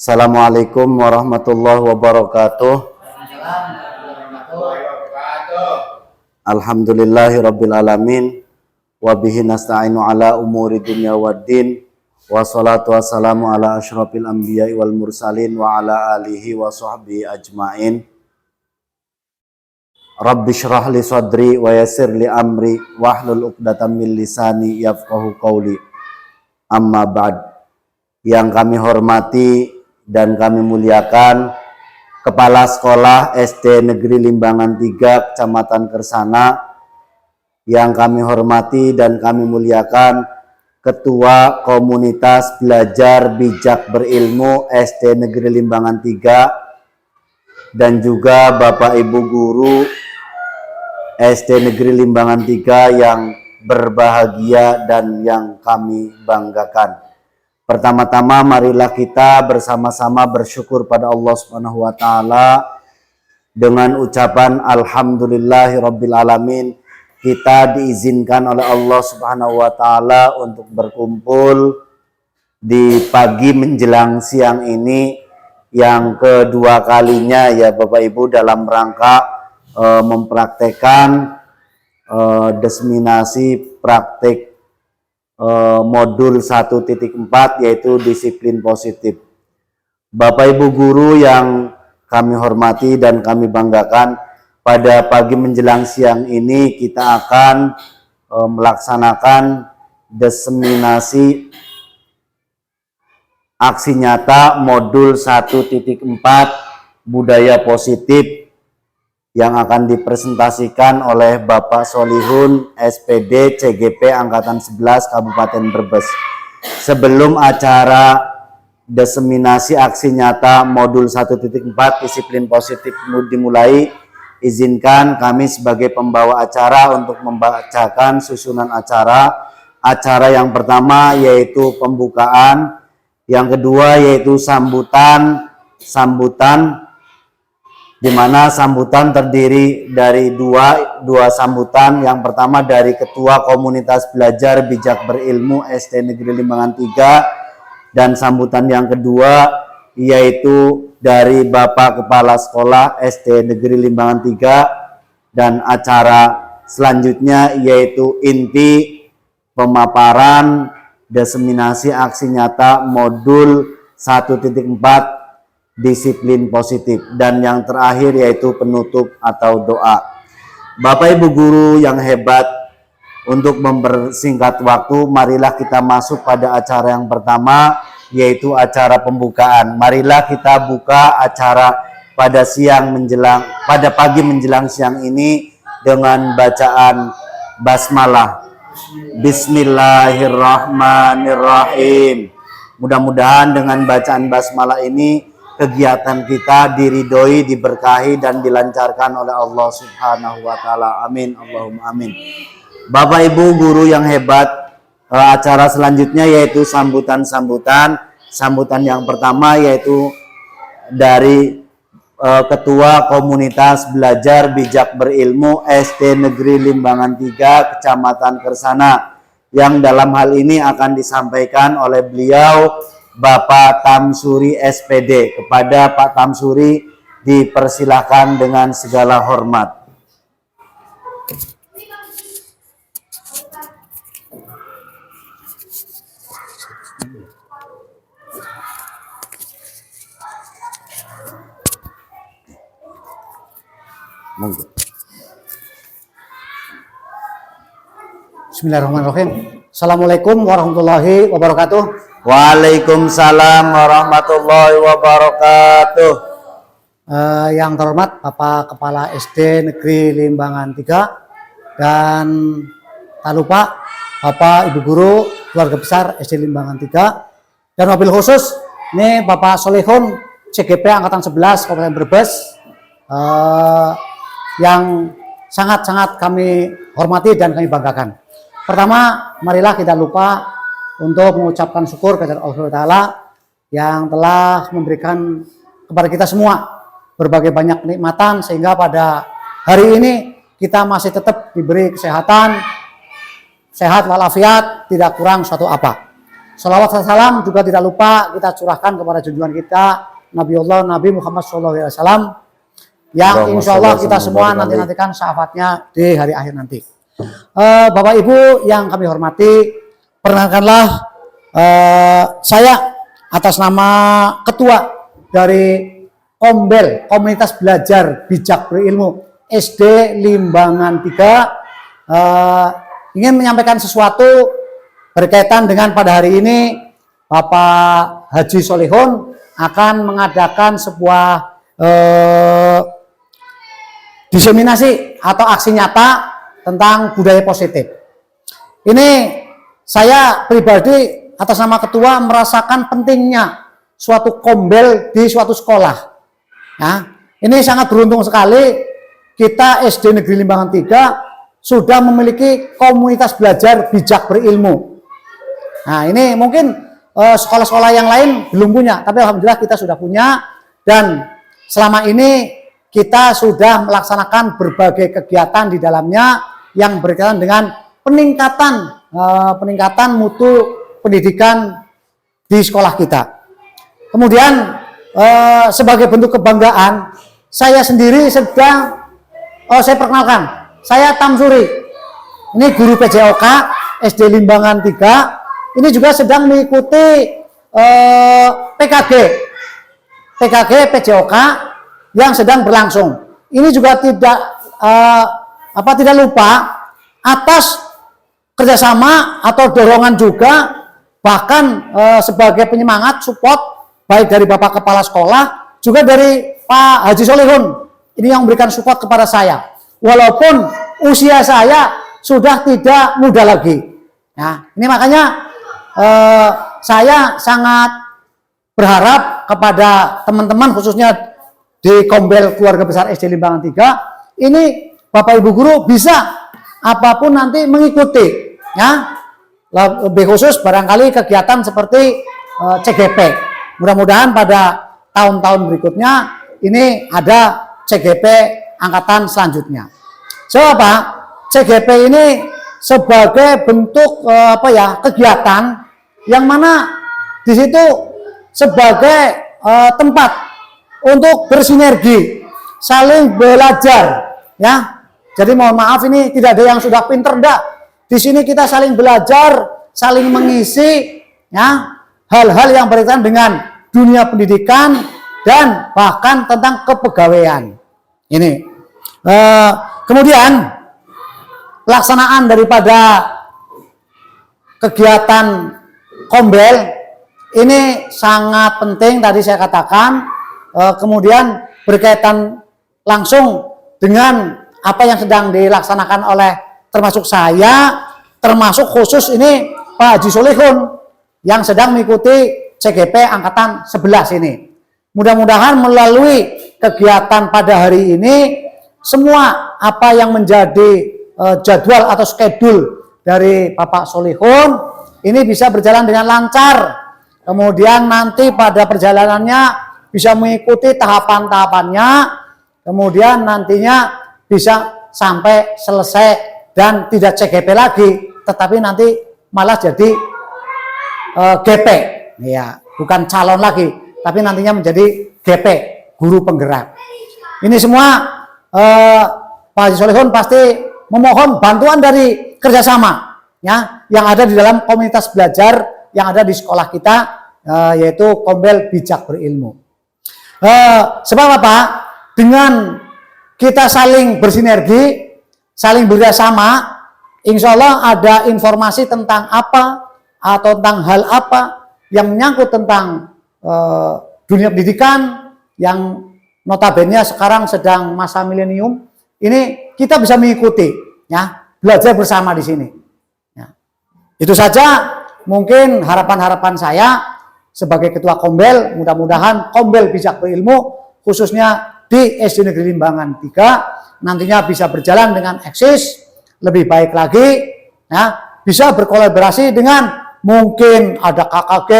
Assalamualaikum warahmatullahi wabarakatuh. Alhamdulillahi alamin. Wa bihi nasta'inu ala umuri dunya waddin. Wassalatu wassalamu ala asyrafil anbiya'i wal mursalin wa ala alihi wa sahbihi ajma'in. Rabbi syrah li sadri wa yassir li amri wahlul 'uqdatam min lisani yafqahu qawli. Amma ba'd. Yang kami hormati dan kami muliakan Kepala Sekolah SD Negeri Limbangan 3 Kecamatan Kersana, yang kami hormati dan kami muliakan Ketua Komunitas Belajar Bijak Berilmu SD Negeri Limbangan 3, dan juga Bapak Ibu Guru SD Negeri Limbangan 3 yang berbahagia dan yang kami banggakan. Pertama-tama marilah kita bersama-sama bersyukur pada Allah Subhanahu wa taala dengan ucapan alhamdulillahirabbil alamin. Kita diizinkan oleh Allah Subhanahu wa taala untuk berkumpul di pagi menjelang siang ini yang kedua kalinya ya Bapak Ibu dalam rangka mempraktekkan diseminasi praktik modul 1.4 yaitu disiplin positif. Bapak Ibu guru yang kami hormati dan kami banggakan, pada pagi menjelang siang ini kita akan melaksanakan diseminasi aksi nyata modul 1.4 budaya positif yang akan dipresentasikan oleh Bapak Solihun SPD CGP Angkatan 11 Kabupaten Brebes. Sebelum acara diseminasi aksi nyata modul 1.4 disiplin positif dimulai, izinkan kami sebagai pembawa acara untuk membacakan susunan acara. Acara yang pertama yaitu pembukaan, yang kedua yaitu sambutan di mana sambutan terdiri dari dua sambutan. Yang pertama dari Ketua Komunitas Belajar Bijak Berilmu SD Negeri Limbangan 3, dan sambutan yang kedua yaitu dari Bapak Kepala Sekolah SD Negeri Limbangan 3, dan acara selanjutnya yaitu inti pemaparan diseminasi aksi nyata modul 1.4 disiplin positif, dan yang terakhir yaitu penutup atau doa. Bapak Ibu guru yang hebat, untuk mempersingkat waktu, marilah kita masuk pada acara yang pertama yaitu acara pembukaan. Marilah kita buka acara pada pagi menjelang siang ini dengan bacaan basmalah. Bismillahirrahmanirrahim. Mudah-mudahan dengan bacaan basmalah ini kegiatan kita diridhoi, diberkahi, dan dilancarkan oleh Allah Subhanahu wa taala. Amin, Allahumma amin. Bapak Ibu guru yang hebat, acara selanjutnya yaitu sambutan. Sambutan yang pertama yaitu dari Ketua Komunitas Belajar Bijak Berilmu SD Negeri Limbangan 3 Kecamatan Kersana, yang dalam hal ini akan disampaikan oleh beliau Bapak Tamsuri SPD. Kepada Pak Tamsuri dipersilahkan dengan segala hormat. Bismillahirrahmanirrahim. Assalamualaikum warahmatullahi wabarakatuh. Waalaikumsalam warahmatullahi wabarakatuh. Yang terhormat Bapak Kepala SD Negeri Limbangan 3, dan tak lupa Bapak Ibu Guru keluarga besar SD Limbangan 3, dan wabil khusus ini Bapak Solihun CGP Angkatan 11 Kabupaten Brebes, yang sangat-sangat kami hormati dan kami banggakan. Pertama, marilah kita lupa untuk mengucapkan syukur kepada Allah Ta'ala yang telah memberikan kepada kita semua berbagai banyak kenikmatan, sehingga pada hari ini kita masih tetap diberi kesehatan, sehat walafiat, tidak kurang suatu apa. Salawat dan salam juga tidak lupa kita curahkan kepada junjungan kita Nabi Muhammad SAW yang insya Allah kita semua nantikan syafaatnya di hari akhir nanti. Bapak Ibu yang kami hormati, perkenalkanlah saya atas nama Ketua dari Kombel Komunitas Belajar Bijak Berilmu SD Limbangan 3 ingin menyampaikan sesuatu berkaitan dengan pada hari ini Bapak Haji Solihun akan mengadakan sebuah diseminasi atau aksi nyata tentang budaya positif. Ini saya pribadi atas nama ketua merasakan pentingnya suatu kombel di suatu sekolah. Nah, ini sangat beruntung sekali kita SD Negeri Limbangan 3 sudah memiliki komunitas belajar bijak berilmu. Nah, ini mungkin sekolah-sekolah yang lain belum punya, tapi alhamdulillah kita sudah punya, dan selama ini kita sudah melaksanakan berbagai kegiatan di dalamnya yang berkaitan dengan peningkatan mutu pendidikan di sekolah kita. Kemudian sebagai bentuk kebanggaan, saya sendiri sedang saya perkenalkan, saya Tamsuri. Ini guru PJOK SD Limbangan 3. Ini juga sedang mengikuti PKG PJOK yang sedang berlangsung. Ini juga tidak lupa atas kerjasama atau dorongan juga, bahkan sebagai penyemangat support baik dari Bapak Kepala Sekolah juga dari Pak Haji Solihun. Ini yang memberikan support kepada saya, walaupun usia saya sudah tidak muda lagi. Nah, ini makanya saya sangat berharap kepada teman-teman khususnya di Kombel Keluarga Besar SD Limbangan 3 ini Bapak Ibu guru bisa apapun nanti mengikuti, ya. Lebih khusus barangkali kegiatan seperti CGP. Mudah-mudahan pada tahun-tahun berikutnya ini ada CGP angkatan selanjutnya. So, CGP ini sebagai bentuk kegiatan yang mana di situ sebagai tempat untuk bersinergi, saling belajar, ya. Jadi mohon maaf, ini tidak ada yang sudah pinter, enggak. Di sini kita saling belajar, saling mengisi, ya, hal-hal yang berkaitan dengan dunia pendidikan dan bahkan tentang kepegawaian. Ini. Kemudian pelaksanaan daripada kegiatan Kombel ini sangat penting, tadi saya katakan, kemudian berkaitan langsung dengan apa yang sedang dilaksanakan oleh termasuk saya, termasuk khusus ini Pak Haji Solihun yang sedang mengikuti CGP angkatan 11 ini. Mudah-mudahan melalui kegiatan pada hari ini semua apa yang menjadi jadwal atau schedule dari Bapak Solihun ini bisa berjalan dengan lancar. Kemudian nanti pada perjalanannya bisa mengikuti tahapan-tahapannya. Kemudian nantinya bisa sampai selesai dan tidak CGP lagi, tetapi nanti malah jadi GP. Ya, bukan calon lagi, tapi nantinya menjadi GP, guru penggerak. Ini semua Pak Haji Solihun pasti memohon bantuan dari kerjasama, ya, yang ada di dalam komunitas belajar yang ada di sekolah kita, yaitu Kombel Bijak Berilmu. Sebab apa? Dengan kita saling bersinergi, saling bekerjasama, insya Allah ada informasi tentang apa atau tentang hal apa yang menyangkut tentang dunia pendidikan yang notabene sekarang sedang masa milenium. Ini kita bisa mengikuti, ya, belajar bersama di sini. Ya. Itu saja mungkin harapan-harapan saya sebagai ketua Kombel. Mudah-mudahan Kombel Bijak Berilmu khususnya di SD Negeri Limbangan 3 nantinya bisa berjalan dengan eksis, lebih baik lagi, ya, bisa berkolaborasi dengan mungkin ada KKG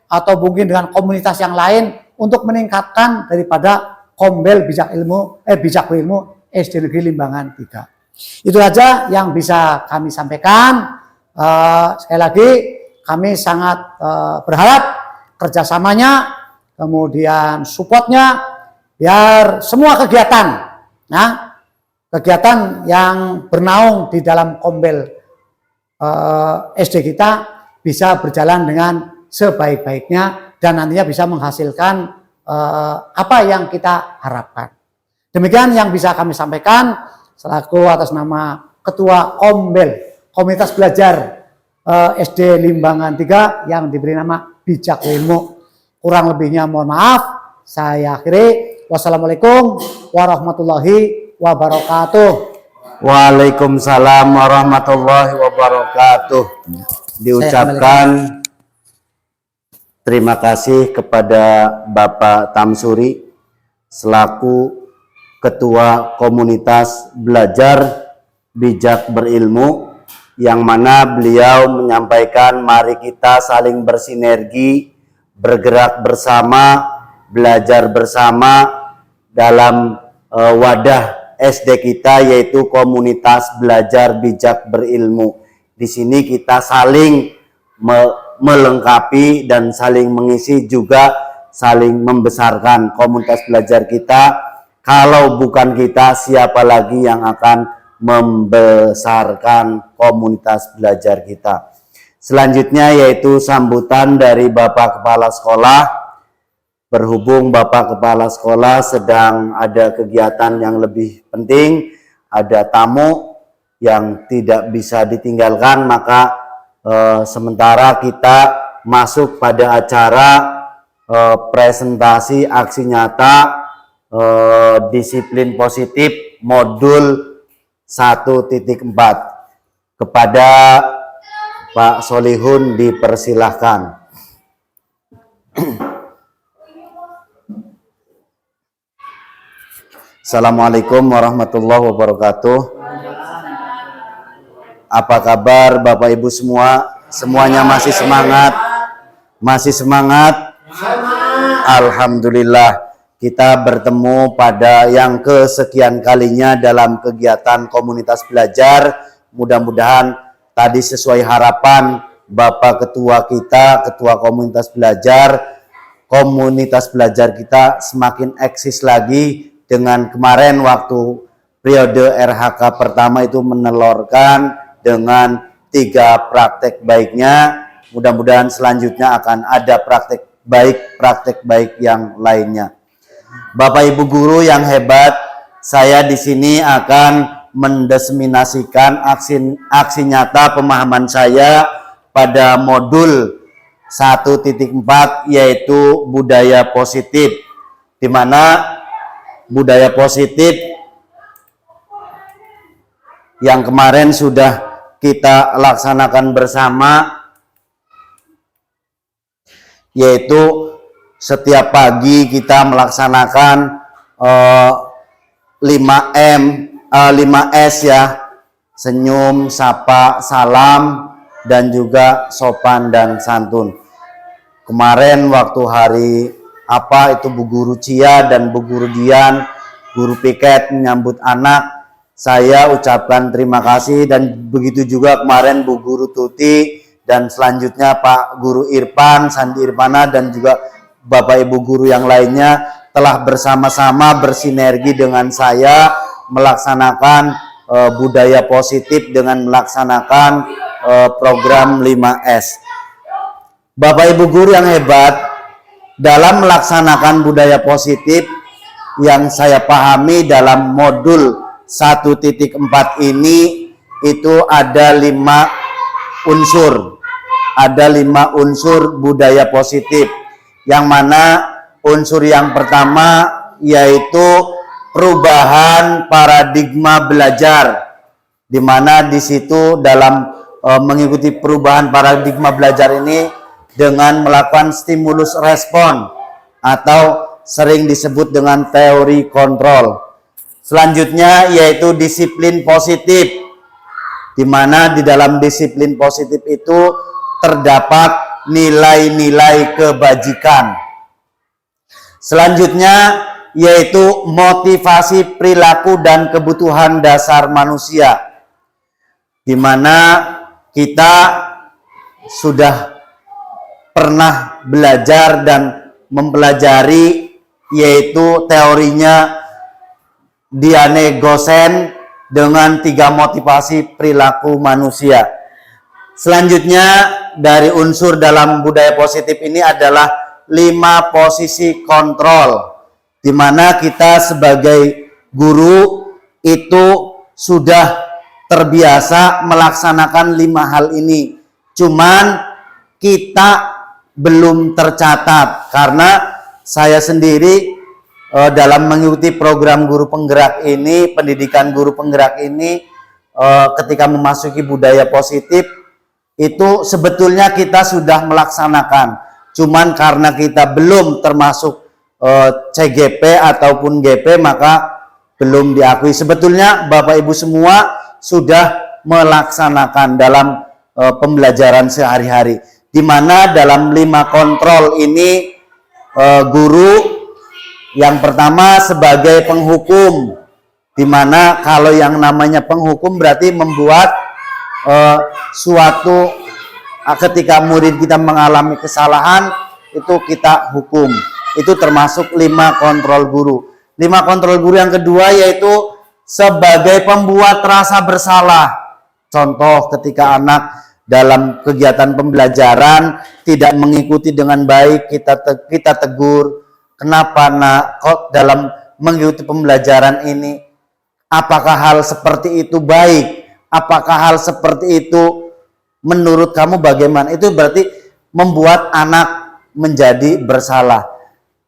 atau mungkin dengan komunitas yang lain untuk meningkatkan daripada Kombel Bijak Berilmu SD Negeri Limbangan 3. Itu saja yang bisa kami sampaikan. Sekali lagi kami sangat berharap kerjasamanya, kemudian supportnya, biar semua kegiatan, nah, kegiatan yang bernaung di dalam Kombel SD kita bisa berjalan dengan sebaik-baiknya dan nantinya bisa menghasilkan apa yang kita harapkan. Demikian yang bisa kami sampaikan selaku atas nama Ketua Kombel Komunitas Belajar SD Limbangan 3 yang diberi nama Bijak Ilmu. Kurang lebihnya mohon maaf. Saya akhiri. Wassalamualaikum warahmatullahi wabarakatuh. Waalaikumsalam warahmatullahi wabarakatuh. Diucapkan terima kasih kepada Bapak Tamsuri selaku Ketua Komunitas Belajar Bijak Berilmu, yang mana beliau menyampaikan mari kita saling bersinergi, bergerak bersama, belajar bersama dalam wadah SD kita, yaitu Komunitas Belajar Bijak Berilmu. Di sini kita saling melengkapi dan saling mengisi, juga saling membesarkan komunitas belajar kita. Kalau bukan kita, siapa lagi yang akan membesarkan komunitas belajar kita? Selanjutnya yaitu sambutan dari Bapak Kepala Sekolah. Berhubung Bapak Kepala Sekolah sedang ada kegiatan yang lebih penting, ada tamu yang tidak bisa ditinggalkan, maka sementara kita masuk pada acara presentasi aksi nyata disiplin positif modul 1.4. Kepada Pak Solihun dipersilahkan. Assalamualaikum warahmatullahi wabarakatuh. Apa kabar Bapak Ibu semua? Semuanya masih semangat? Masih semangat? Alhamdulillah, kita bertemu pada yang kesekian kalinya dalam kegiatan komunitas belajar. Mudah-mudahan tadi sesuai harapan Bapak Ketua kita, Ketua Komunitas belajar kita semakin eksis lagi. Dengan kemarin waktu periode RHK pertama itu menelurkan dengan 3 praktek baiknya. Mudah-mudahan selanjutnya akan ada praktek baik yang lainnya. Bapak Ibu guru yang hebat, saya di sini akan mendiseminasikan aksi nyata pemahaman saya pada modul 1.4, yaitu budaya positif, di mana budaya positif yang kemarin sudah kita laksanakan bersama, yaitu setiap pagi kita melaksanakan 5S ya, senyum, sapa, salam, dan juga sopan dan santun. Kemarin waktu hari itu Bu Guru Cia dan Bu Guru Dian, Guru Piket menyambut anak, saya ucapkan terima kasih. Dan begitu juga kemarin Bu Guru Tuti, dan selanjutnya Pak Guru Irfan, Sandi Irfana, dan juga Bapak Ibu guru yang lainnya telah bersama-sama bersinergi dengan saya melaksanakan budaya positif dengan melaksanakan program 5S. Bapak Ibu guru yang hebat, dalam melaksanakan budaya positif yang saya pahami dalam modul 1.4 ini, itu ada 5 unsur. Ada 5 unsur budaya positif, yang mana unsur yang pertama yaitu perubahan paradigma belajar, di mana di situ dalam mengikuti perubahan paradigma belajar ini dengan melakukan stimulus respon atau sering disebut dengan teori kontrol. Selanjutnya yaitu disiplin positif, di mana di dalam disiplin positif itu terdapat nilai-nilai kebajikan. Selanjutnya yaitu motivasi perilaku dan kebutuhan dasar manusia, di mana kita sudah pernah belajar dan mempelajari, yaitu teorinya Diane Gosen dengan 3 motivasi perilaku manusia. Selanjutnya dari unsur dalam budaya positif ini adalah 5 posisi kontrol, di mana kita sebagai guru itu sudah terbiasa melaksanakan 5 hal ini. Cuman kita belum tercatat karena saya sendiri dalam mengikuti program guru penggerak ini, pendidikan guru penggerak ini, ketika memasuki budaya positif itu sebetulnya kita sudah melaksanakan, cuman karena kita belum termasuk CGP ataupun GP maka belum diakui. Sebetulnya Bapak Ibu semua sudah melaksanakan dalam pembelajaran sehari-hari, di mana dalam 5 kontrol ini guru yang pertama sebagai penghukum, di mana kalau yang namanya penghukum berarti membuat suatu ketika murid kita mengalami kesalahan itu kita hukum. Itu termasuk 5 kontrol guru. 5 kontrol guru yang kedua yaitu sebagai pembuat rasa bersalah. Contoh ketika anak dalam kegiatan pembelajaran tidak mengikuti dengan baik, kita tegur. Kenapa nak kok dalam mengikuti pembelajaran ini? Apakah hal seperti itu baik? Apakah hal seperti itu menurut kamu bagaimana? Itu berarti membuat anak menjadi bersalah.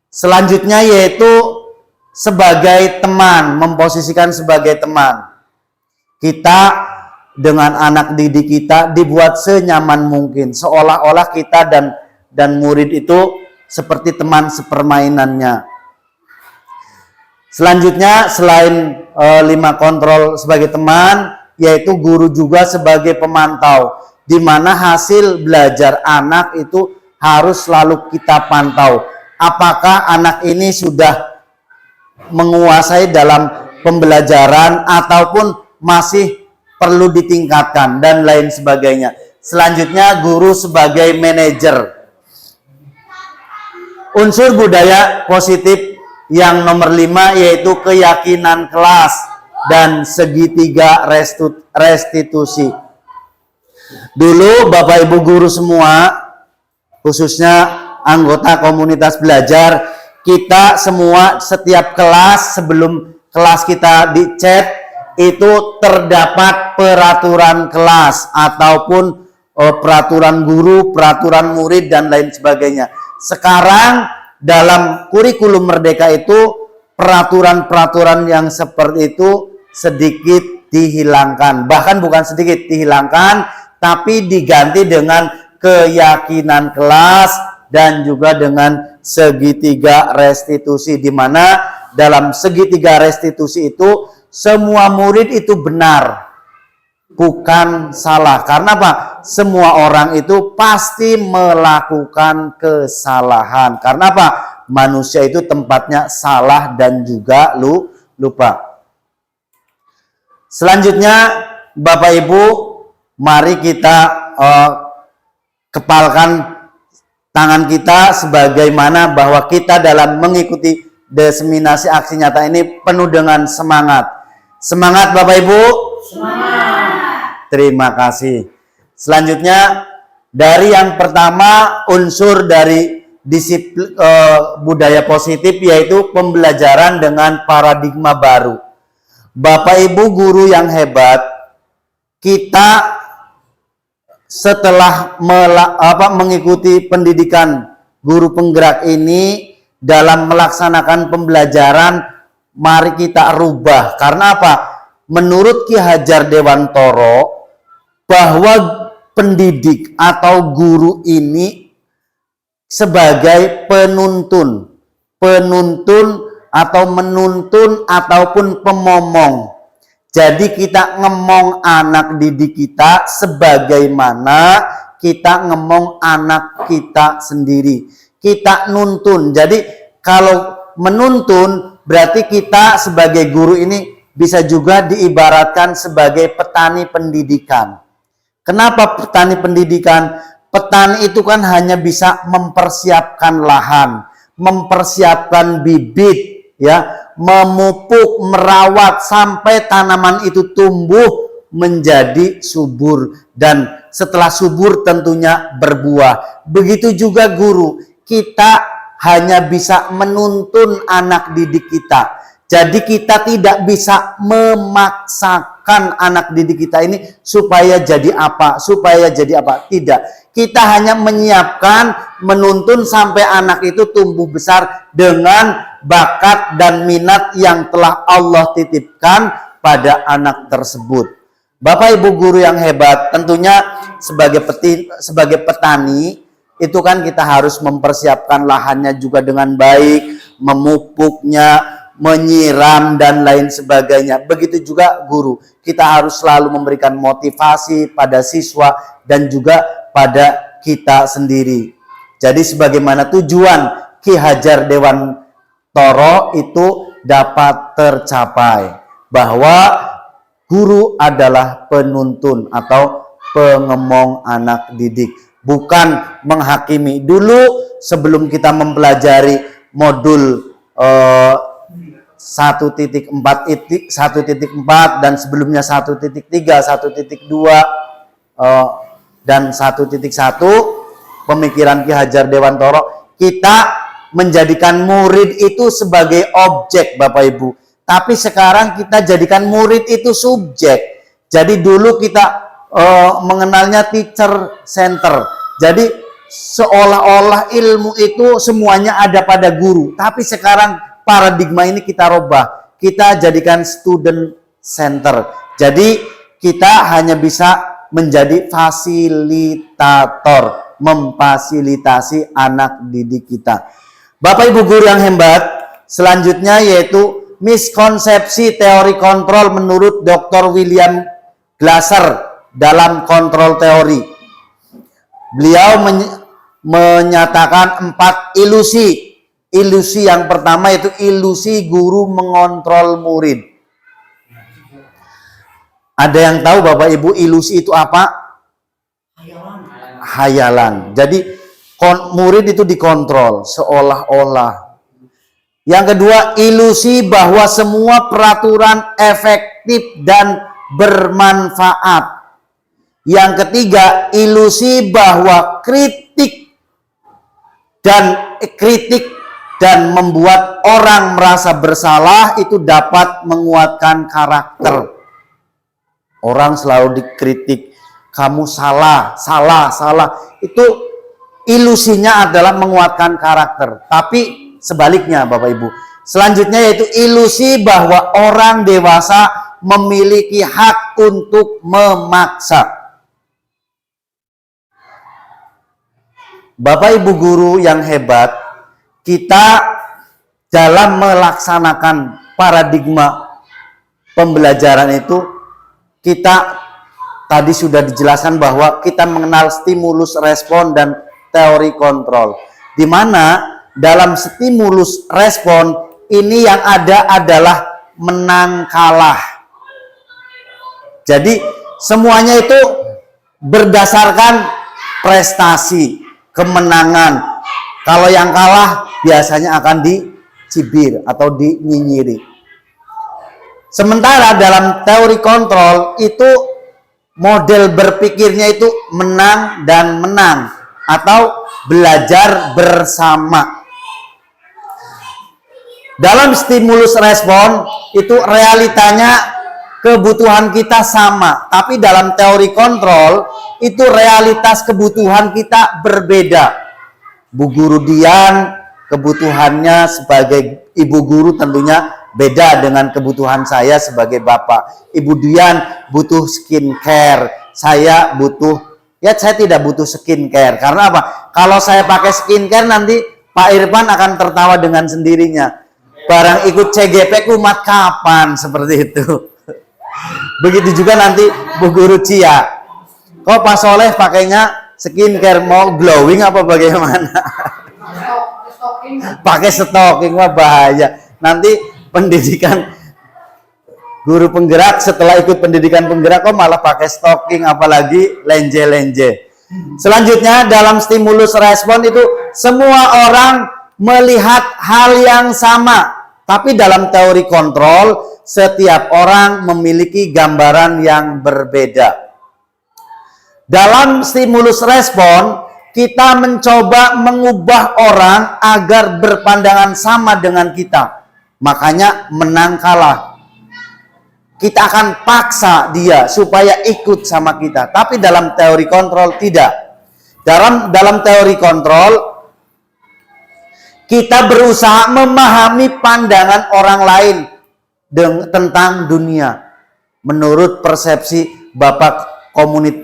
Selanjutnya yaitu sebagai teman, memposisikan sebagai teman. Kita dengan anak didik kita dibuat senyaman mungkin, seolah-olah kita dan murid itu seperti teman sepermainannya. Selanjutnya selain 5 kontrol sebagai teman, yaitu guru juga sebagai pemantau, di mana hasil belajar anak itu harus selalu kita pantau. Apakah anak ini sudah menguasai dalam pembelajaran ataupun masih perlu ditingkatkan dan lain sebagainya. Selanjutnya guru sebagai manajer. Unsur budaya positif yang nomor 5 yaitu keyakinan kelas dan segitiga restitusi. Dulu Bapak Ibu guru semua, khususnya anggota komunitas belajar, kita semua setiap kelas sebelum kelas kita dicet itu terdapat peraturan kelas ataupun peraturan guru, peraturan murid dan lain sebagainya. Sekarang dalam kurikulum Merdeka itu peraturan-peraturan yang seperti itu sedikit dihilangkan. Bahkan bukan sedikit dihilangkan, tapi diganti dengan keyakinan kelas dan juga dengan segitiga restitusi, di mana dalam segitiga restitusi itu semua murid itu benar, bukan salah. Karena apa? Semua orang itu pasti melakukan kesalahan. Karena apa? Manusia itu tempatnya salah dan juga lupa. Selanjutnya Bapak Ibu, mari kita kepalkan tangan kita sebagaimana bahwa kita dalam mengikuti diseminasi aksi nyata ini penuh dengan semangat. Semangat Bapak Ibu. Semangat. Terima kasih. Selanjutnya dari yang pertama unsur dari disiplin budaya positif yaitu pembelajaran dengan paradigma baru. Bapak Ibu guru yang hebat, kita setelah mengikuti pendidikan guru penggerak ini dalam melaksanakan pembelajaran, mari kita rubah. Karena apa? Menurut Ki Hajar Dewantoro, bahwa pendidik atau guru ini sebagai penuntun atau menuntun ataupun pemomong. Jadi kita ngemong anak didik kita sebagaimana kita ngemong anak kita sendiri. Kita nuntun. Jadi kalau menuntun berarti kita sebagai guru ini bisa juga diibaratkan sebagai petani pendidikan. Kenapa petani pendidikan? Petani itu kan hanya bisa mempersiapkan lahan, mempersiapkan bibit, ya, memupuk, merawat sampai tanaman itu tumbuh menjadi subur, dan setelah subur tentunya berbuah. Begitu juga guru, kita hanya bisa menuntun anak didik kita. Jadi kita tidak bisa memaksakan anak didik kita ini supaya jadi apa, supaya jadi apa. Tidak. Kita hanya menyiapkan, menuntun sampai anak itu tumbuh besar dengan bakat dan minat yang telah Allah titipkan pada anak tersebut. Bapak Ibu guru yang hebat, tentunya sebagai petani, itu kan kita harus mempersiapkan lahannya juga dengan baik, memupuknya, menyiram dan lain sebagainya. Begitu juga guru, kita harus selalu memberikan motivasi pada siswa dan juga pada kita sendiri. Jadi sebagaimana tujuan Ki Hajar Dewantoro itu dapat tercapai, bahwa guru adalah penuntun atau pengemong anak didik, bukan menghakimi. Dulu sebelum kita mempelajari modul 1.4 dan sebelumnya 1.3, 1.2 dan 1.1 pemikiran Ki Hajar Dewantoro, kita menjadikan murid itu sebagai objek, Bapak Ibu. Tapi sekarang kita jadikan murid itu subjek. Jadi dulu kita mengenalnya teacher center. Jadi seolah-olah ilmu itu semuanya ada pada guru. Tapi sekarang paradigma ini kita rubah. Kita jadikan student center. Jadi kita hanya bisa menjadi fasilitator, memfasilitasi anak didik kita. Bapak Ibu guru yang hebat, selanjutnya yaitu miskonsepsi teori kontrol menurut Dr. William Glasser dalam kontrol teori. Beliau menyatakan 4 ilusi. Ilusi yang pertama yaitu ilusi guru mengontrol murid. Ada yang tahu Bapak Ibu ilusi itu apa? Hayalan. Jadi murid itu dikontrol seolah-olah. Yang kedua, ilusi bahwa semua peraturan efektif dan bermanfaat. Yang ketiga, ilusi bahwa kritik dan membuat orang merasa bersalah itu dapat menguatkan karakter. Orang selalu dikritik, kamu salah. Itu ilusinya adalah menguatkan karakter. Tapi sebaliknya Bapak Ibu, selanjutnya yaitu ilusi bahwa orang dewasa memiliki hak untuk memaksa. Bapak Ibu guru yang hebat, kita dalam melaksanakan paradigma pembelajaran itu, kita tadi sudah dijelaskan bahwa kita mengenal stimulus respon dan teori kontrol, di mana dalam stimulus respon ini yang ada adalah menang kalah. Jadi semuanya itu berdasarkan prestasi, kemenangan. Kalau yang kalah biasanya akan dicibir atau dinyinyiri. Sementara dalam teori kontrol itu model berpikirnya itu menang dan menang atau belajar bersama. Dalam stimulus respon itu realitanya kebutuhan kita sama, tapi dalam teori kontrol itu realitas kebutuhan kita berbeda. Bu Guru Dian kebutuhannya sebagai ibu guru tentunya beda dengan kebutuhan saya sebagai bapak. Ibu Dian butuh skincare, saya tidak butuh skincare. Karena apa? Kalau saya pakai skincare nanti Pak Irfan akan tertawa dengan sendirinya. Barang ikut CGP kumat kapan, seperti itu. Begitu juga nanti Bu Guru Cia. Kok Pak Soleh pakainya skincare, mau glowing apa bagaimana? Pakai stocking, wah bahaya. Nanti pendidikan guru penggerak setelah ikut pendidikan penggerak kok malah pakai stocking, apalagi lenje-lenje. Selanjutnya dalam stimulus respon itu semua orang melihat hal yang sama. Tapi dalam teori kontrol setiap orang memiliki gambaran yang berbeda. Dalam stimulus respon kita mencoba mengubah orang agar berpandangan sama dengan kita. Makanya menang kalah. Kita akan paksa dia supaya ikut sama kita. Tapi dalam teori kontrol tidak. Dalam teori kontrol kita berusaha memahami pandangan orang lain tentang dunia. Menurut persepsi Bapak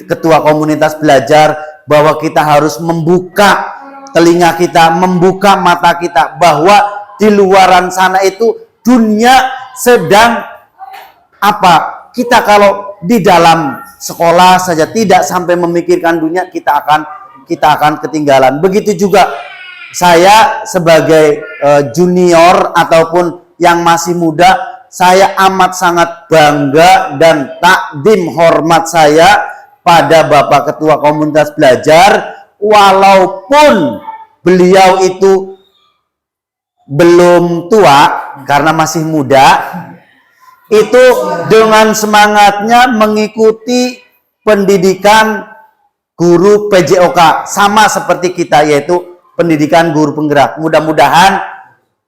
Ketua Komunitas Belajar bahwa kita harus membuka telinga kita, membuka mata kita bahwa di luaran sana itu dunia sedang apa? Kita kalau di dalam sekolah saja tidak sampai memikirkan dunia, kita akan ketinggalan. Begitu juga saya sebagai junior ataupun yang masih muda, saya amat sangat bangga dan takdim hormat saya pada Bapak Ketua Komunitas Belajar, walaupun beliau itu belum tua karena masih muda, itu dengan semangatnya mengikuti pendidikan guru PJOK sama seperti kita, yaitu pendidikan guru penggerak. Mudah-mudahan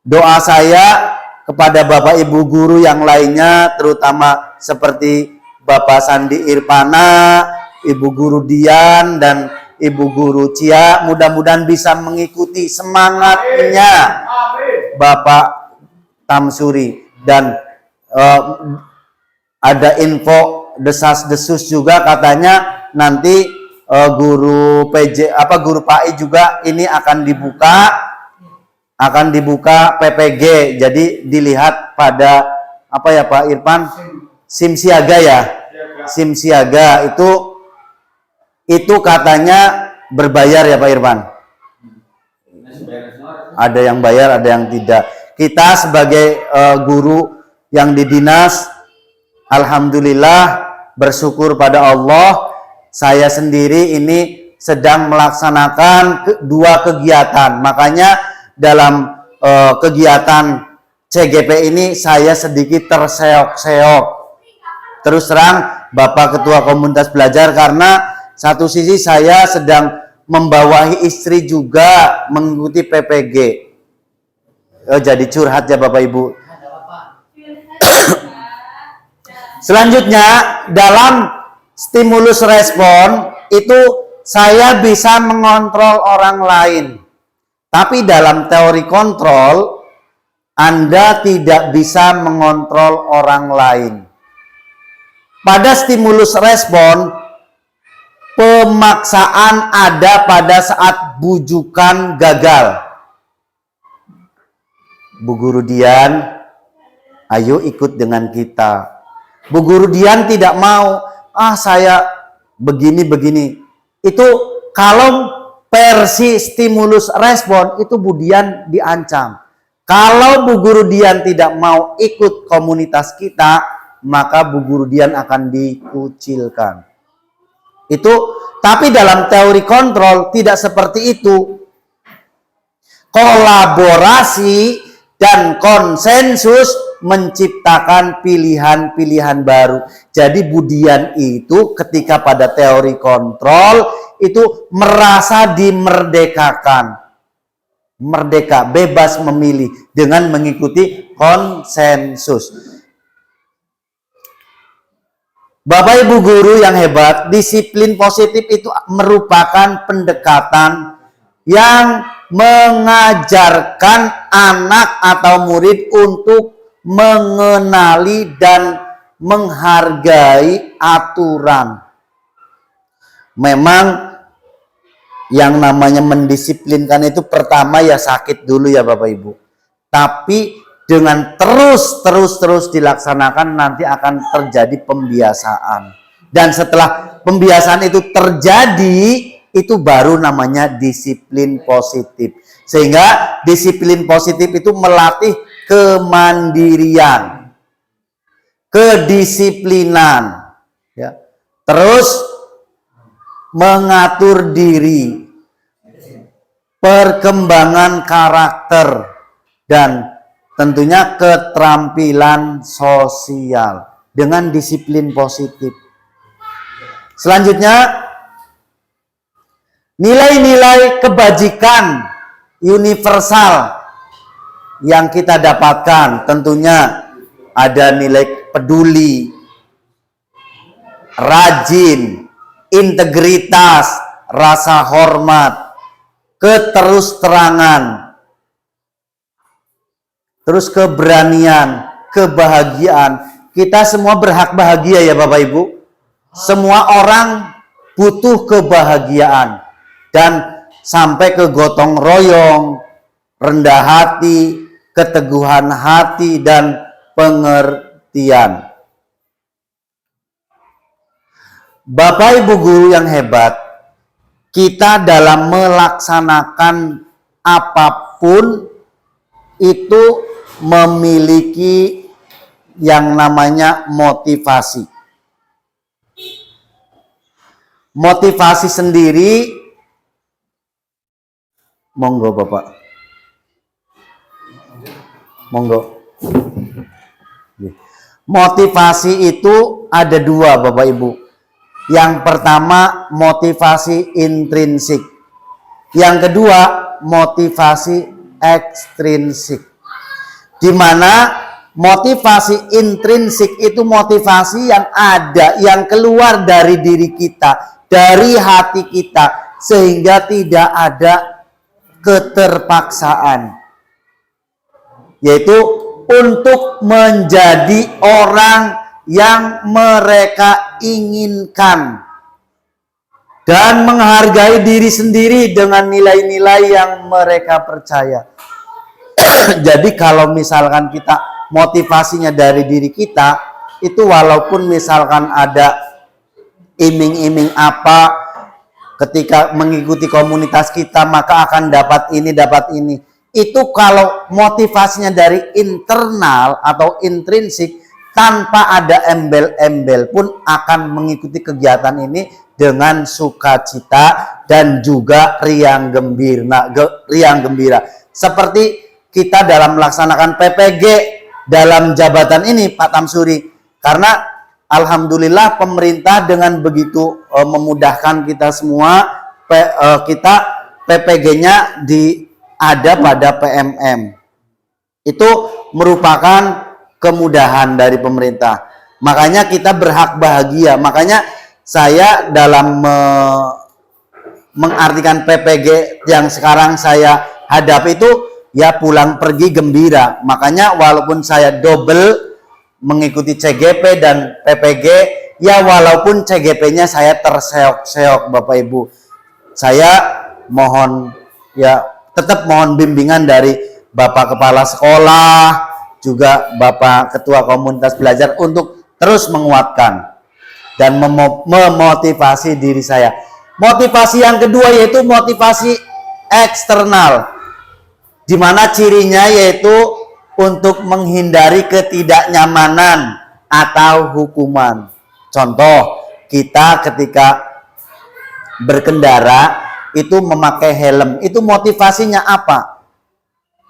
doa saya kepada Bapak Ibu guru yang lainnya, terutama seperti Bapak Sandi Irpana, Ibu Guru Dian, dan Ibu Guru Cia, mudah-mudahan bisa mengikuti semangatnya Bapak Tamsuri. Dan ada info desas-desus juga, katanya nanti guru PAI juga ini akan dibuka PPG. Jadi dilihat pada apa ya Pak Irfan? SIM siaga ya. SIM siaga itu katanya berbayar ya Pak Irfan. Ada yang bayar, ada yang tidak. Kita sebagai guru yang di dinas, alhamdulillah bersyukur pada Allah, saya sendiri ini sedang melaksanakan dua kegiatan. Makanya dalam kegiatan CGP ini saya sedikit terseok-seok. Terus terang Bapak Ketua Komunitas Belajar, karena satu sisi saya sedang membawahi istri juga mengikuti PPG. Jadi curhat ya Bapak Ibu. Selanjutnya dalam stimulus respon itu saya bisa mengontrol orang lain. Tapi dalam teori kontrol Anda tidak bisa mengontrol orang lain. Pada stimulus respon pemaksaan ada pada saat bujukan gagal. Bu Guru Dian, ayo ikut dengan kita. Bu Guru Dian tidak mau, saya begini-begini. Itu kalau versi stimulus respon itu Bu Dian diancam. Kalau Bu Guru Dian tidak mau ikut komunitas kita, maka Bu Guru Dian akan dikucilkan. Tapi dalam teori kontrol tidak seperti itu. Kolaborasi dan konsensus menciptakan pilihan-pilihan baru. Jadi Bu Dian itu ketika pada teori kontrol itu merasa dimerdekakan. Merdeka, bebas memilih dengan mengikuti konsensus. Bapak Ibu guru yang hebat, disiplin positif itu merupakan pendekatan yang mengajarkan anak atau murid untuk mengenali dan menghargai aturan. Memang yang namanya mendisiplinkan itu pertama ya sakit dulu ya Bapak Ibu. Tapi dengan terus dilaksanakan nanti akan terjadi pembiasaan. Dan setelah pembiasaan itu terjadi, itu baru namanya disiplin positif. Sehingga disiplin positif itu melatih kemandirian, kedisiplinan, ya. Terus mengatur diri, perkembangan karakter, dan tentunya keterampilan sosial dengan disiplin positif. Selanjutnya, nilai-nilai kebajikan universal yang kita dapatkan tentunya ada nilai peduli, rajin, integritas, rasa hormat, keterus-terangan, terus keberanian, kebahagiaan. Kita semua berhak bahagia ya Bapak Ibu. Semua orang butuh kebahagiaan dan sampai ke gotong royong, rendah hati, keteguhan hati, dan pengertian. Bapak Ibu guru yang hebat, kita dalam melaksanakan apapun itu memiliki yang namanya motivasi. Motivasi sendiri, monggo Bapak. Monggo. Motivasi itu ada dua Bapak Ibu. Yang pertama motivasi intrinsik. Yang kedua motivasi ekstrinsik. Di mana motivasi intrinsik itu motivasi yang ada, yang keluar dari diri kita, dari hati kita, sehingga tidak ada keterpaksaan. Yaitu untuk menjadi orang yang mereka inginkan dan menghargai diri sendiri dengan nilai-nilai yang mereka percaya. Jadi kalau misalkan kita motivasinya dari diri kita, itu walaupun misalkan ada iming-iming apa, ketika mengikuti komunitas kita maka akan dapat ini, dapat ini. Itu kalau motivasinya dari internal atau intrinsik, tanpa ada embel-embel pun akan mengikuti kegiatan ini dengan sukacita dan juga riang gembira. Seperti kita dalam melaksanakan PPG dalam jabatan ini Pak Tamsuri, karena alhamdulillah pemerintah dengan begitu memudahkan kita semua, kita PPG-nya ada pada PMM. Itu merupakan kemudahan dari pemerintah. Makanya kita berhak bahagia. Makanya saya dalam mengartikan PPG yang sekarang saya hadapi itu ya pulang pergi gembira. Makanya walaupun saya double mengikuti CGP dan PPG, ya walaupun CGP-nya saya terseok-seok Bapak Ibu. Saya mohon ya tetap mohon bimbingan dari Bapak Kepala Sekolah, juga Bapak Ketua Komunitas Belajar untuk terus menguatkan dan memotivasi diri saya. Motivasi yang kedua yaitu motivasi eksternal, di mana cirinya yaitu untuk menghindari ketidaknyamanan atau hukuman. Contoh, kita ketika berkendara itu memakai helm, itu motivasinya apa?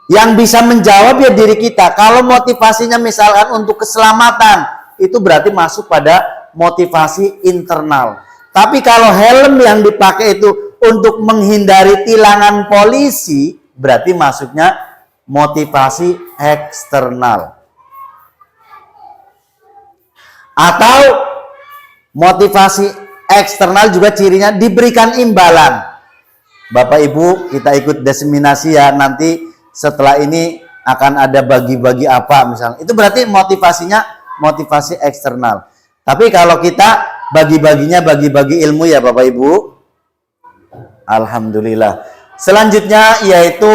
Yang bisa menjawab ya diri kita. Kalau motivasinya misalkan untuk keselamatan, itu berarti masuk pada motivasi internal. Tapi kalau helm yang dipakai itu untuk menghindari tilangan polisi, berarti masuknya motivasi eksternal. Atau motivasi eksternal juga cirinya diberikan imbalan. Bapak Ibu, kita ikut diseminasi ya, nanti setelah ini akan ada bagi-bagi apa misalnya. Itu berarti motivasinya motivasi eksternal. Tapi kalau kita bagi-baginya bagi-bagi ilmu ya Bapak Ibu. Alhamdulillah. Selanjutnya yaitu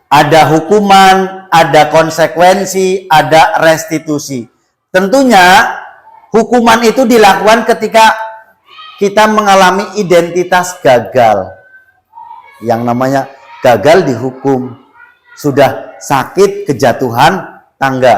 ada hukuman, ada konsekuensi, ada restitusi. Tentunya hukuman itu dilakukan ketika kita mengalami identitas gagal. Yang namanya gagal dihukum, sudah sakit kejatuhan tangga.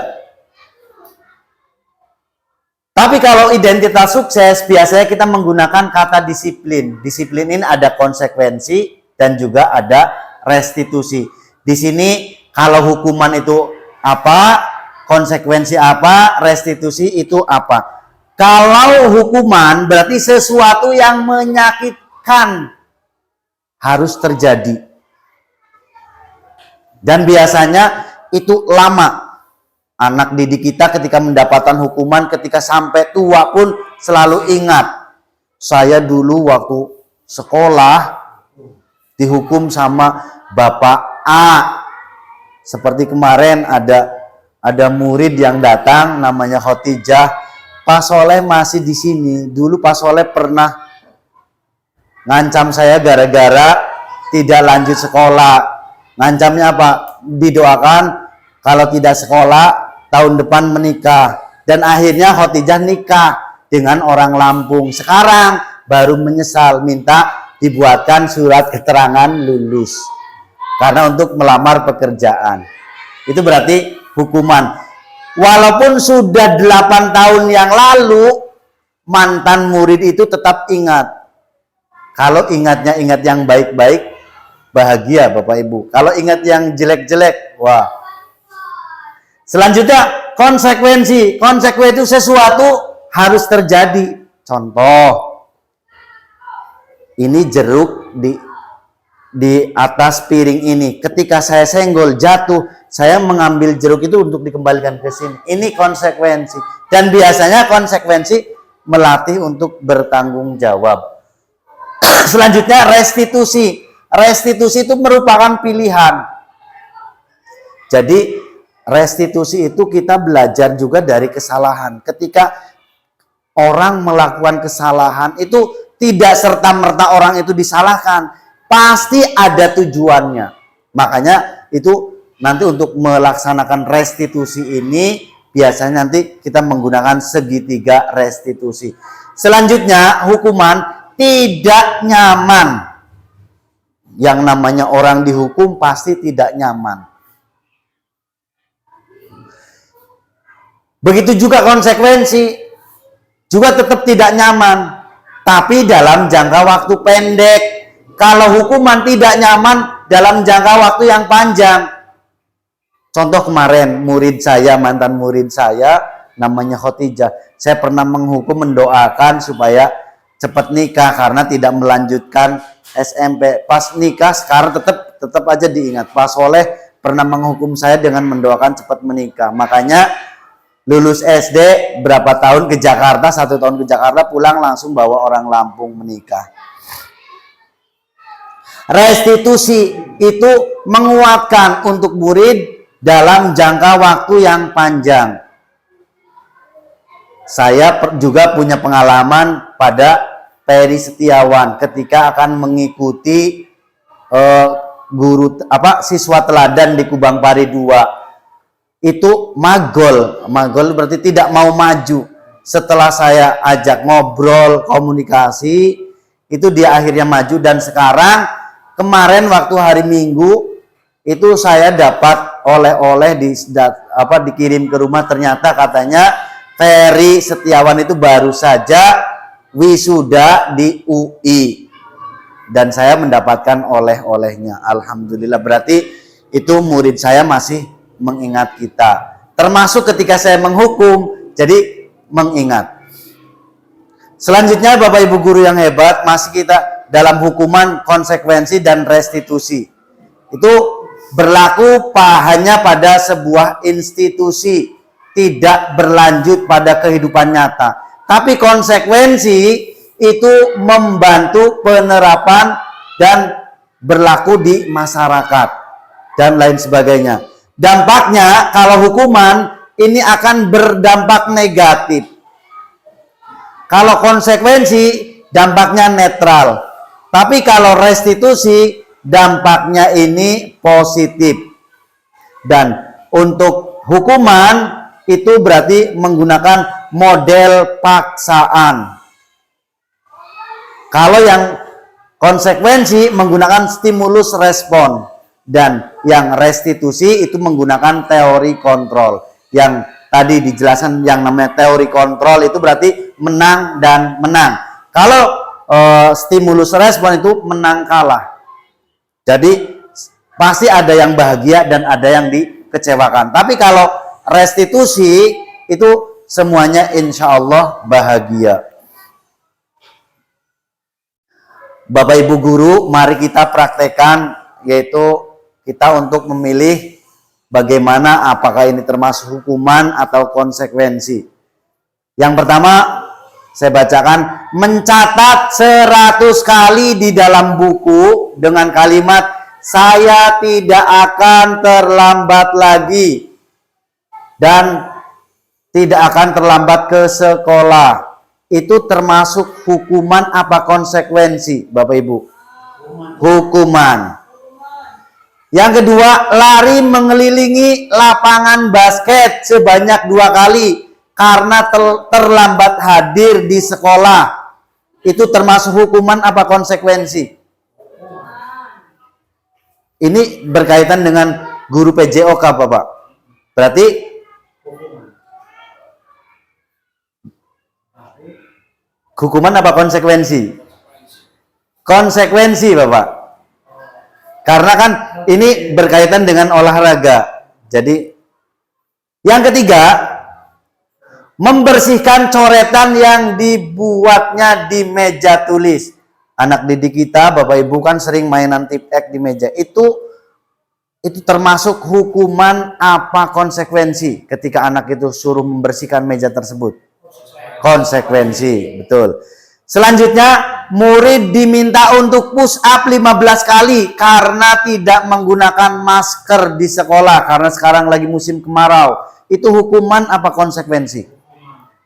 Tapi kalau identitas sukses, biasanya kita menggunakan kata disiplin. Disiplin ini ada konsekuensi dan juga ada restitusi. Di sini kalau hukuman itu apa, konsekuensi apa, restitusi itu apa. Kalau hukuman berarti sesuatu yang menyakitkan harus terjadi. Dan biasanya itu lama. Anak didik kita ketika mendapatkan hukuman, ketika sampai tua pun selalu ingat. Saya dulu waktu sekolah dihukum sama Bapak A. Seperti kemarin ada murid yang datang namanya Khotijah. Pak Soleh masih di sini. Dulu Pak Soleh pernah ngancam saya gara-gara tidak lanjut sekolah. Ngancamnya apa? Didoakan kalau tidak sekolah tahun depan menikah. Dan akhirnya Khotijah nikah dengan orang Lampung. Sekarang baru menyesal, minta dibuatkan surat keterangan lulus. Karena untuk melamar pekerjaan. Itu berarti hukuman. Walaupun sudah 8 tahun yang lalu, mantan murid itu tetap ingat. Kalau ingatnya ingat yang baik-baik, bahagia Bapak Ibu. Kalau ingat yang jelek-jelek, wah. Selanjutnya, konsekuensi. Konsekuensi itu sesuatu harus terjadi. Contoh, ini jeruk di atas piring ini. Ketika saya senggol jatuh, saya mengambil jeruk itu untuk dikembalikan ke sini. Ini konsekuensi. Dan biasanya konsekuensi melatih untuk bertanggung jawab. Selanjutnya, restitusi. Restitusi itu merupakan pilihan. Jadi restitusi itu kita belajar juga dari kesalahan. Ketika orang melakukan kesalahan itu tidak serta-merta orang itu disalahkan. Pasti ada tujuannya. Makanya itu nanti untuk melaksanakan restitusi ini biasanya nanti kita menggunakan segitiga restitusi. Selanjutnya hukuman tidak nyaman. Yang namanya orang dihukum pasti tidak nyaman. Begitu juga konsekuensi, juga tetap tidak nyaman, tapi dalam jangka waktu pendek. Kalau hukuman tidak nyaman dalam jangka waktu yang panjang. Contoh kemarin, murid saya, mantan murid saya, namanya Khotijah. Saya pernah menghukum, mendoakan supaya cepat nikah karena tidak melanjutkan SMP. Pas nikah sekarang tetap aja diingat. Pak Soleh pernah menghukum saya dengan mendoakan cepat menikah. Makanya lulus SD berapa tahun ke Jakarta, 1 tahun ke Jakarta, pulang langsung bawa orang Lampung menikah. Restitusi itu menguatkan untuk murid dalam jangka waktu yang panjang. Saya juga punya pengalaman pada Peri Setiawan ketika akan mengikuti siswa teladan di Kubang Pari 2. Itu magol berarti tidak mau maju. Setelah saya ajak ngobrol, komunikasi, itu dia akhirnya maju. Dan sekarang kemarin waktu hari Minggu itu saya dapat oleh-oleh dikirim ke rumah. Ternyata katanya Ferry Setiawan itu baru saja wisuda di UI dan saya mendapatkan oleh-olehnya. Alhamdulillah, berarti itu murid saya masih mengingat kita, termasuk ketika saya menghukum, jadi mengingat. Selanjutnya Bapak Ibu guru yang hebat, masih kita dalam hukuman, konsekuensi dan restitusi. Itu berlaku hanya pada sebuah institusi, tidak berlanjut pada kehidupan nyata. Tapi konsekuensi itu membantu penerapan dan berlaku di masyarakat dan lain sebagainya. Dampaknya kalau hukuman ini akan berdampak negatif. Kalau konsekuensi dampaknya netral. Tapi kalau restitusi dampaknya ini positif. Dan untuk hukuman itu berarti menggunakan model paksaan. Kalau yang konsekuensi menggunakan stimulus respon. Dan yang restitusi itu menggunakan teori kontrol. Yang tadi dijelaskan yang namanya teori kontrol itu berarti menang dan menang. Kalau stimulus respon itu menang kalah. Jadi pasti ada yang bahagia dan ada yang dikecewakan. Tapi kalau restitusi itu semuanya insya Allah bahagia. Bapak Ibu guru, mari kita praktekkan, yaitu kita untuk memilih bagaimana, apakah ini termasuk hukuman atau konsekuensi. Yang pertama, saya bacakan, mencatat 100 kali di dalam buku dengan kalimat, saya tidak akan terlambat lagi dan tidak akan terlambat ke sekolah. Itu termasuk hukuman apa konsekuensi, Bapak Ibu? Hukuman. Yang kedua, lari mengelilingi lapangan basket sebanyak 2 kali karena terlambat hadir di sekolah. Itu termasuk hukuman apa konsekuensi? Ini berkaitan dengan guru PJOK, Bapak. Berarti hukuman apa konsekuensi? Konsekuensi, Bapak. Karena kan ini berkaitan dengan olahraga. Jadi yang ketiga, membersihkan coretan yang dibuatnya di meja tulis. Anak didik kita, Bapak Ibu kan sering mainan tip-ek di meja. Itu termasuk hukuman apa konsekuensi ketika anak itu suruh membersihkan meja tersebut? Konsekuensi, betul. Selanjutnya, murid diminta untuk push up 15 kali karena tidak menggunakan masker di sekolah karena sekarang lagi musim kemarau. Itu hukuman apa konsekuensi?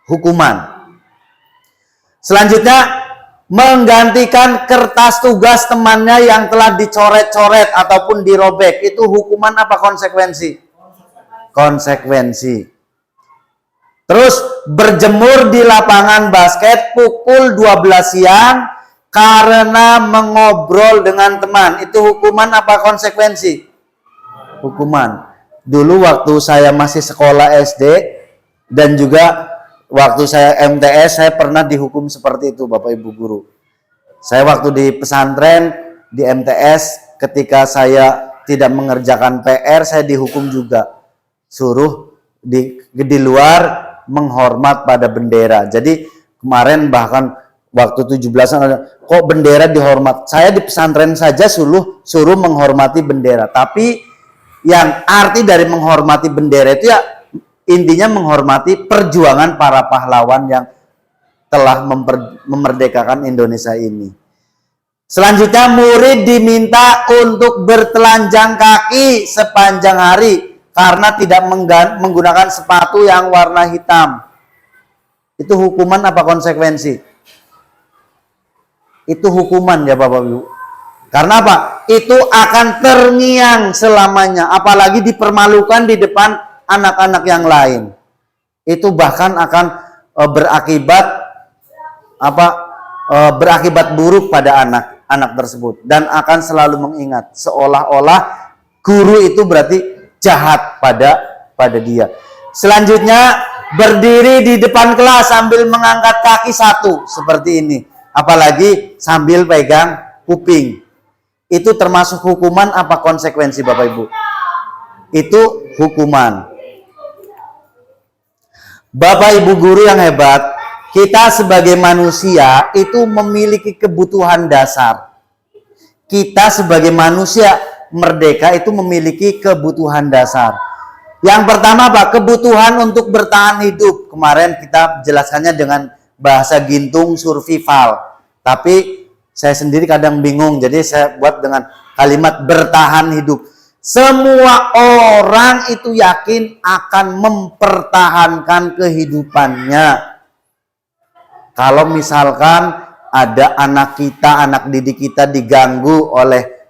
Hukuman. Selanjutnya, menggantikan kertas tugas temannya yang telah dicoret-coret ataupun dirobek. Itu hukuman apa konsekuensi? Konsekuensi. Terus berjemur di lapangan basket pukul 12 siang karena mengobrol dengan teman. Itu hukuman apa konsekuensi? Hukuman. Dulu waktu saya masih sekolah SD dan juga waktu saya MTS, saya pernah dihukum seperti itu, Bapak Ibu guru. Saya waktu di pesantren, di MTS, ketika saya tidak mengerjakan PR, saya dihukum juga. Suruh di luar menghormat pada bendera. Jadi kemarin bahkan waktu 17-an, kok bendera dihormat? Saya di pesantren saja suruh menghormati bendera. Tapi yang arti dari menghormati bendera itu ya intinya menghormati perjuangan para pahlawan yang telah memerdekakan Indonesia ini. Selanjutnya, murid diminta untuk bertelanjang kaki sepanjang hari karena tidak menggunakan sepatu yang warna hitam. Itu hukuman apa konsekuensi? Itu hukuman ya Bapak Ibu. Karena apa? Itu akan terngiang selamanya, apalagi dipermalukan di depan anak-anak yang lain. Itu bahkan akan berakibat buruk pada anak tersebut dan akan selalu mengingat seolah-olah guru itu berarti jahat pada dia. Selanjutnya, berdiri di depan kelas sambil mengangkat kaki satu seperti ini, apalagi sambil pegang kuping. Itu termasuk hukuman apa konsekuensi Bapak Ibu? Itu hukuman. Bapak Ibu guru yang hebat, kita sebagai manusia itu memiliki kebutuhan dasar. Kita sebagai manusia merdeka itu memiliki kebutuhan dasar. Yang pertama apa? Kebutuhan untuk bertahan hidup. Kemarin kita jelaskannya dengan bahasa gintung survival. Tapi saya sendiri kadang bingung, jadi saya buat dengan kalimat bertahan hidup. Semua orang itu yakin akan mempertahankan kehidupannya. Kalau misalkan ada anak kita, anak didik kita diganggu oleh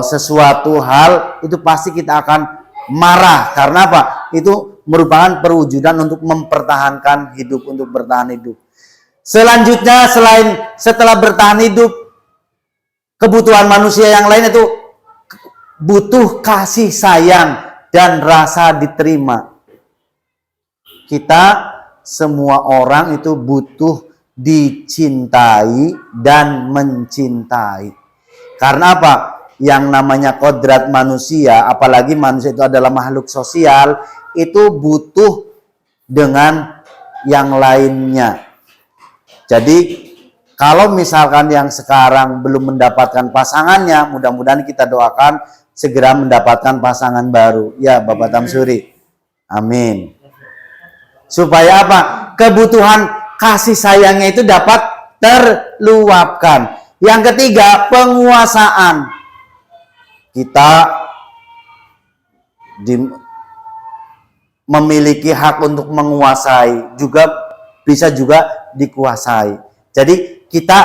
sesuatu hal, itu pasti kita akan marah. Karena apa? Itu merupakan perwujudan untuk mempertahankan hidup, untuk bertahan hidup. Selanjutnya, setelah bertahan hidup, kebutuhan manusia yang lain itu butuh kasih sayang dan rasa diterima. kita semua orang itu butuh dicintai dan mencintai. Karena apa? Yang namanya kodrat manusia, apalagi manusia itu adalah makhluk sosial, itu butuh dengan yang lainnya. Jadi kalau misalkan yang sekarang belum mendapatkan pasangannya, mudah-mudahan kita doakan segera mendapatkan pasangan baru. Ya Bapak Tamsuri. Amin. Supaya apa? Kebutuhan kasih sayangnya itu dapat terluapkan. Yang ketiga, penguasaan. Kita memiliki hak untuk menguasai, juga bisa juga dikuasai. Jadi kita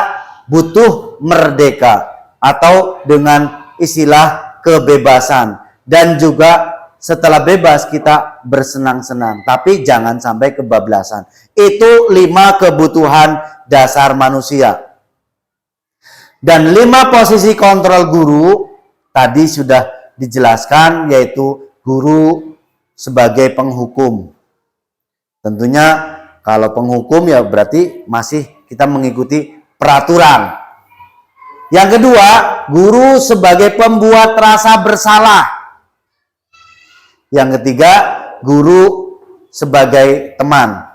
butuh merdeka atau dengan istilah kebebasan, dan juga setelah bebas kita bersenang-senang, tapi jangan sampai kebablasan. Itu 5 kebutuhan dasar manusia. Dan 5 posisi kontrol guru tadi sudah dijelaskan, yaitu guru sebagai penghukum. Tentunya kalau penghukum ya berarti masih kita mengikuti peraturan. Yang kedua, guru sebagai pembuat rasa bersalah. Yang ketiga, guru sebagai teman.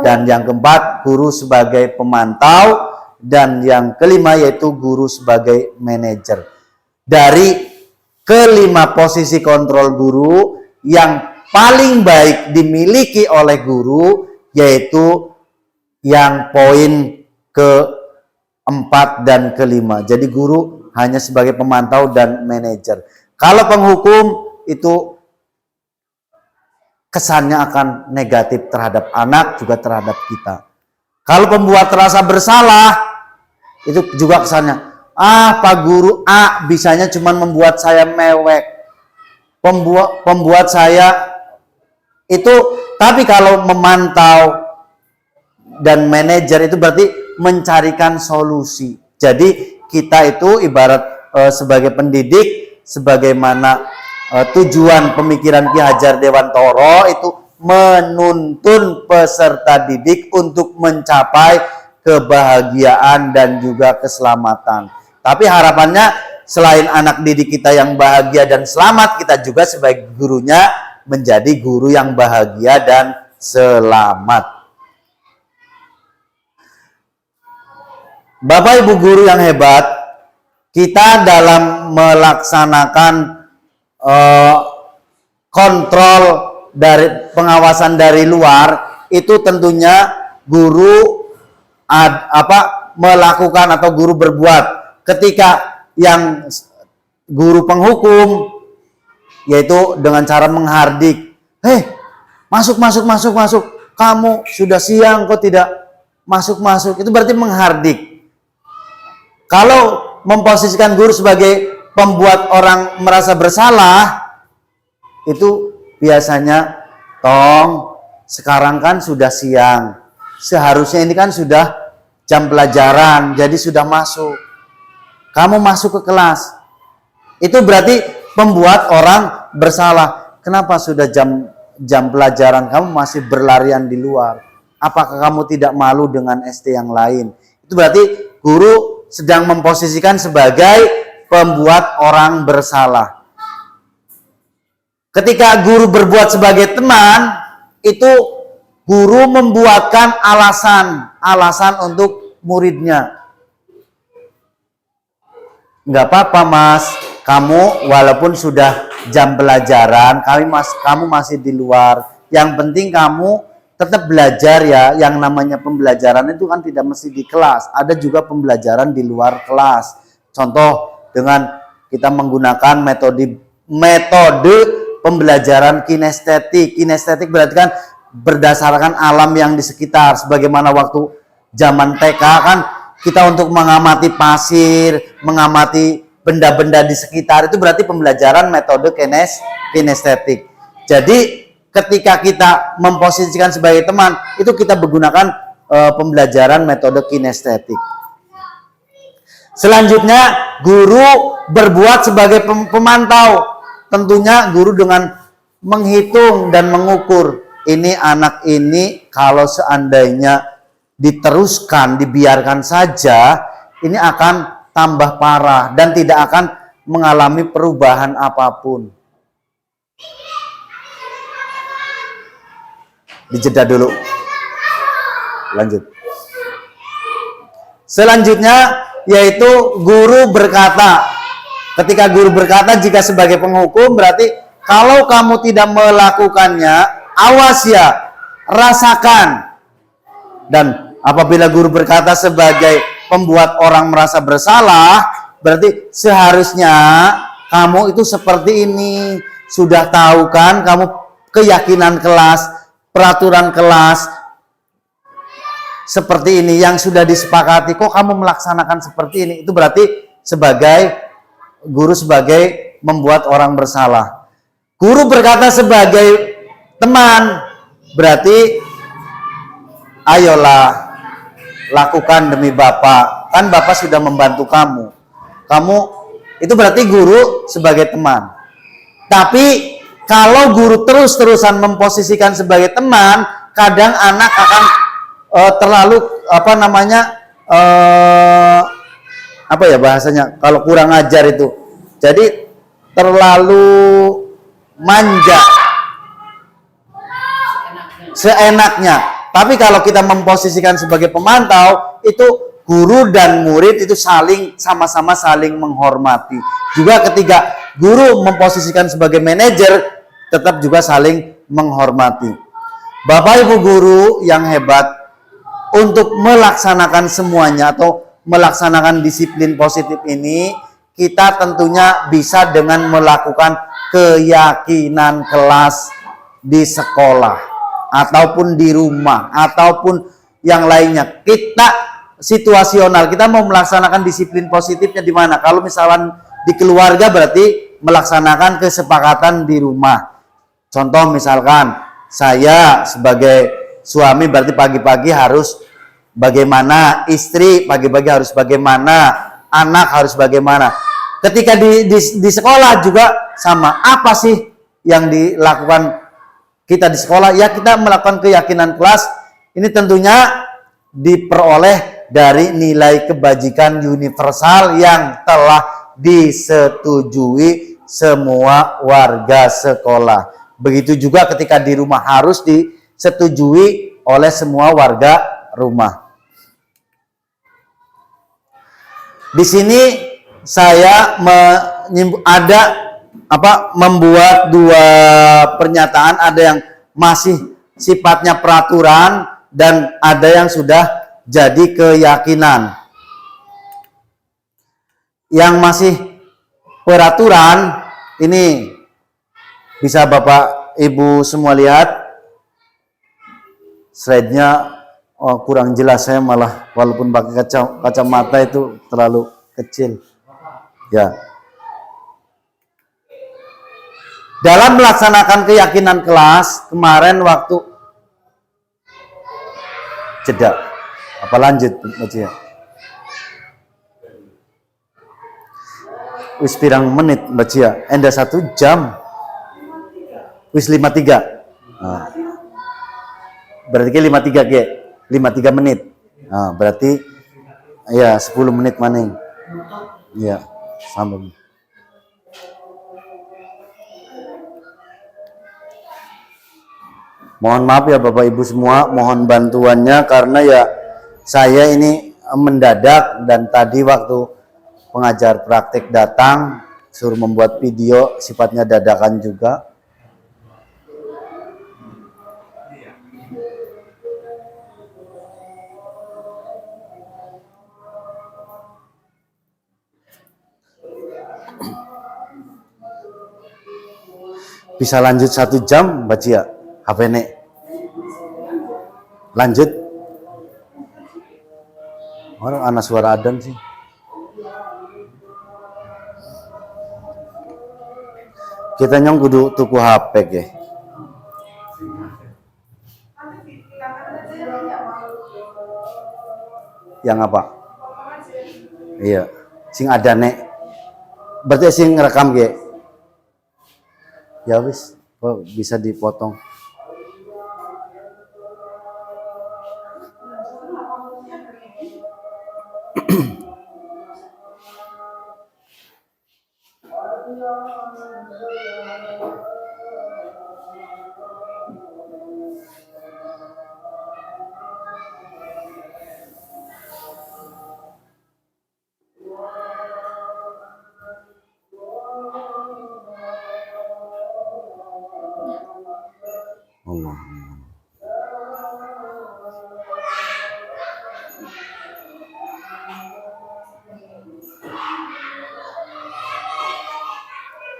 Dan yang keempat, guru sebagai pemantau. Dan yang kelima yaitu guru sebagai manajer. Dari kelima posisi kontrol guru, yang paling baik dimiliki oleh guru yaitu yang poin keempat dan kelima. Jadi guru hanya sebagai pemantau dan manajer. Kalau penghukum itu kesannya akan negatif terhadap anak, juga terhadap kita. Kalau pembuat rasa bersalah, itu juga kesannya, Pak Guru A bisanya cuma membuat saya mewek, pembuat saya itu. Tapi kalau memantau dan manajer itu berarti mencarikan solusi. Jadi kita itu ibarat sebagai pendidik, sebagaimana tujuan pemikiran Ki Hajar Dewantoro itu menuntun peserta didik untuk mencapai kebahagiaan dan juga keselamatan. Tapi harapannya selain anak didik kita yang bahagia dan selamat, kita juga sebagai gurunya menjadi guru yang bahagia dan selamat. Bapak Ibu guru yang hebat, kita dalam melaksanakan kontrol dari pengawasan dari luar, itu tentunya guru melakukan atau guru berbuat. Ketika yang guru penghukum yaitu dengan cara menghardik, masuk, kamu sudah siang kok tidak masuk, itu berarti menghardik. Kalau memposisikan guru sebagai pembuat orang merasa bersalah, itu biasanya, sekarang kan sudah siang, seharusnya ini kan sudah jam pelajaran, jadi sudah masuk, kamu masuk ke kelas. Itu berarti pembuat orang bersalah. Kenapa sudah jam pelajaran kamu masih berlarian di luar? Apakah kamu tidak malu dengan ST yang lain? Itu berarti guru sedang memposisikan sebagai pembuat orang bersalah. Ketika guru berbuat sebagai teman, itu guru membuatkan alasan untuk muridnya. Enggak apa-apa Mas, kamu walaupun sudah jam pelajaran, kamu masih di luar. Yang penting kamu tetap belajar ya. Yang namanya pembelajaran itu kan tidak mesti di kelas, ada juga pembelajaran di luar kelas. Contoh dengan kita menggunakan metode pembelajaran kinestetik. Kinestetik berarti kan berdasarkan alam yang di sekitar. Sebagaimana waktu zaman TK kan kita untuk mengamati pasir, mengamati benda-benda di sekitar, itu berarti pembelajaran metode kinestetik. Jadi ketika kita memposisikan sebagai teman, itu kita menggunakan pembelajaran metode kinestetik. Selanjutnya, guru berbuat sebagai pemantau. Tentunya guru dengan menghitung dan mengukur. ini anak ini kalau seandainya diteruskan, dibiarkan saja, ini akan tambah parah dan tidak akan mengalami perubahan apapun. Dijeda dulu. Lanjut. Selanjutnya yaitu guru berkata. Ketika guru berkata, jika sebagai penghukum berarti kalau kamu tidak melakukannya, awas ya, rasakan. Dan apabila guru berkata sebagai pembuat orang merasa bersalah, berarti seharusnya kamu itu seperti ini. Sudah tahu kan kamu keyakinan kelas, peraturan kelas seperti ini yang sudah disepakati, kok kamu melaksanakan seperti ini? Itu berarti sebagai guru, sebagai membuat orang bersalah. Guru berkata sebagai teman, berarti ayolah lakukan demi Bapak. Kan Bapak sudah membantu kamu. Kamu itu berarti guru sebagai teman. Tapi kalau guru terus-terusan memposisikan sebagai teman, kadang anak akan terlalu apa ya bahasanya, kalau kurang ajar itu, jadi terlalu manja, seenaknya. Tapi kalau kita memposisikan sebagai pemantau, itu guru dan murid itu sama-sama saling menghormati. Juga ketika guru memposisikan sebagai manajer, tetap juga saling menghormati. Bapak Ibu guru yang hebat, untuk melaksanakan semuanya atau melaksanakan disiplin positif ini, kita tentunya bisa dengan melakukan keyakinan kelas di sekolah ataupun di rumah ataupun yang lainnya. Kita situasional, kita mau melaksanakan disiplin positifnya di mana? Kalau misalkan di keluarga berarti melaksanakan kesepakatan di rumah. Contoh misalkan saya sebagai suami berarti pagi-pagi harus bagaimana, istri pagi-pagi harus bagaimana, anak harus bagaimana. Ketika di sekolah juga sama. Apa sih yang dilakukan kita di sekolah? Ya, kita melakukan keyakinan kelas. Ini tentunya diperoleh dari nilai kebajikan universal yang telah disetujui semua warga sekolah. Begitu juga ketika di rumah harus disetujui oleh semua warga rumah. Di sini saya membuat dua pernyataan, ada yang masih sifatnya peraturan dan ada yang sudah jadi keyakinan. Yang masih peraturan ini bisa Bapak Ibu semua lihat. Slide-nya kurang jelas, saya malah walaupun pakai kacamata itu terlalu kecil. Ya. Dalam melaksanakan keyakinan kelas kemarin waktu jeda. Apa lanjut ya? Wis pirang menit baca? Enda 1 jam. Wis 53. Nah. Berarti 53 ke? 53 menit. Nah, berarti ya 10 menit maning. Ya, sambung. Mohon maaf ya Bapak Ibu semua, mohon bantuannya karena ya saya ini mendadak dan tadi waktu pengajar praktek datang suruh membuat video sifatnya dadakan juga. Bisa lanjut 1 jam baca ya HP nek. Lanjut. Orang anak suara adan sih. Kita nyong kudu tuku HP ke. Yang apa? Iya, sing ada nek. Berarti sing ngerekam ke. Ya wis, kok bisa dipotong. Allah.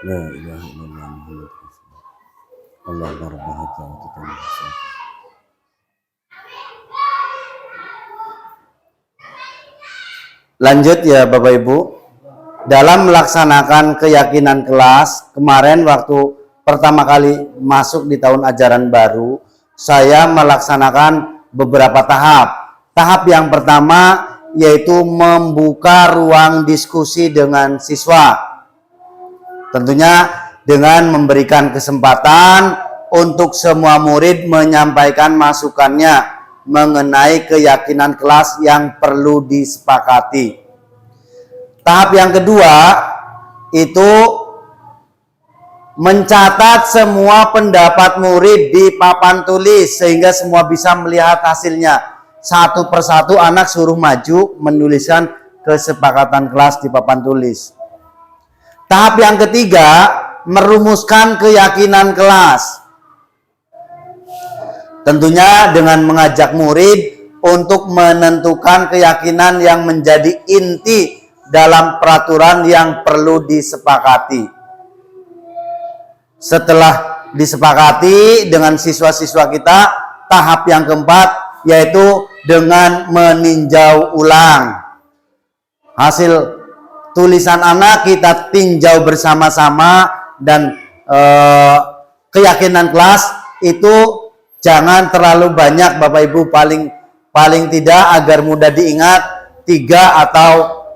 La ilaha illallah Muhammad Rasulullah. Allah berbahagia wa taala. Lanjut ya Bapak Ibu. Dalam melaksanakan keyakinan kelas, kemarin waktu pertama kali masuk di tahun ajaran baru, saya melaksanakan beberapa tahap. Tahap yang pertama yaitu membuka ruang diskusi dengan siswa. Tentunya dengan memberikan kesempatan untuk semua murid menyampaikan masukannya mengenai keyakinan kelas yang perlu disepakati. Tahap yang kedua itu mencatat semua pendapat murid di papan tulis sehingga semua bisa melihat hasilnya. Satu persatu anak suruh maju menuliskan kesepakatan kelas di papan tulis. Tahap yang ketiga, merumuskan keyakinan kelas. Tentunya dengan mengajak murid untuk menentukan keyakinan yang menjadi inti dalam peraturan yang perlu disepakati. Setelah disepakati dengan siswa-siswa kita, tahap yang keempat yaitu dengan meninjau ulang. Hasil tulisan anak kita tinjau bersama-sama dan keyakinan kelas itu jangan terlalu banyak Bapak Ibu, paling tidak agar mudah diingat 3 atau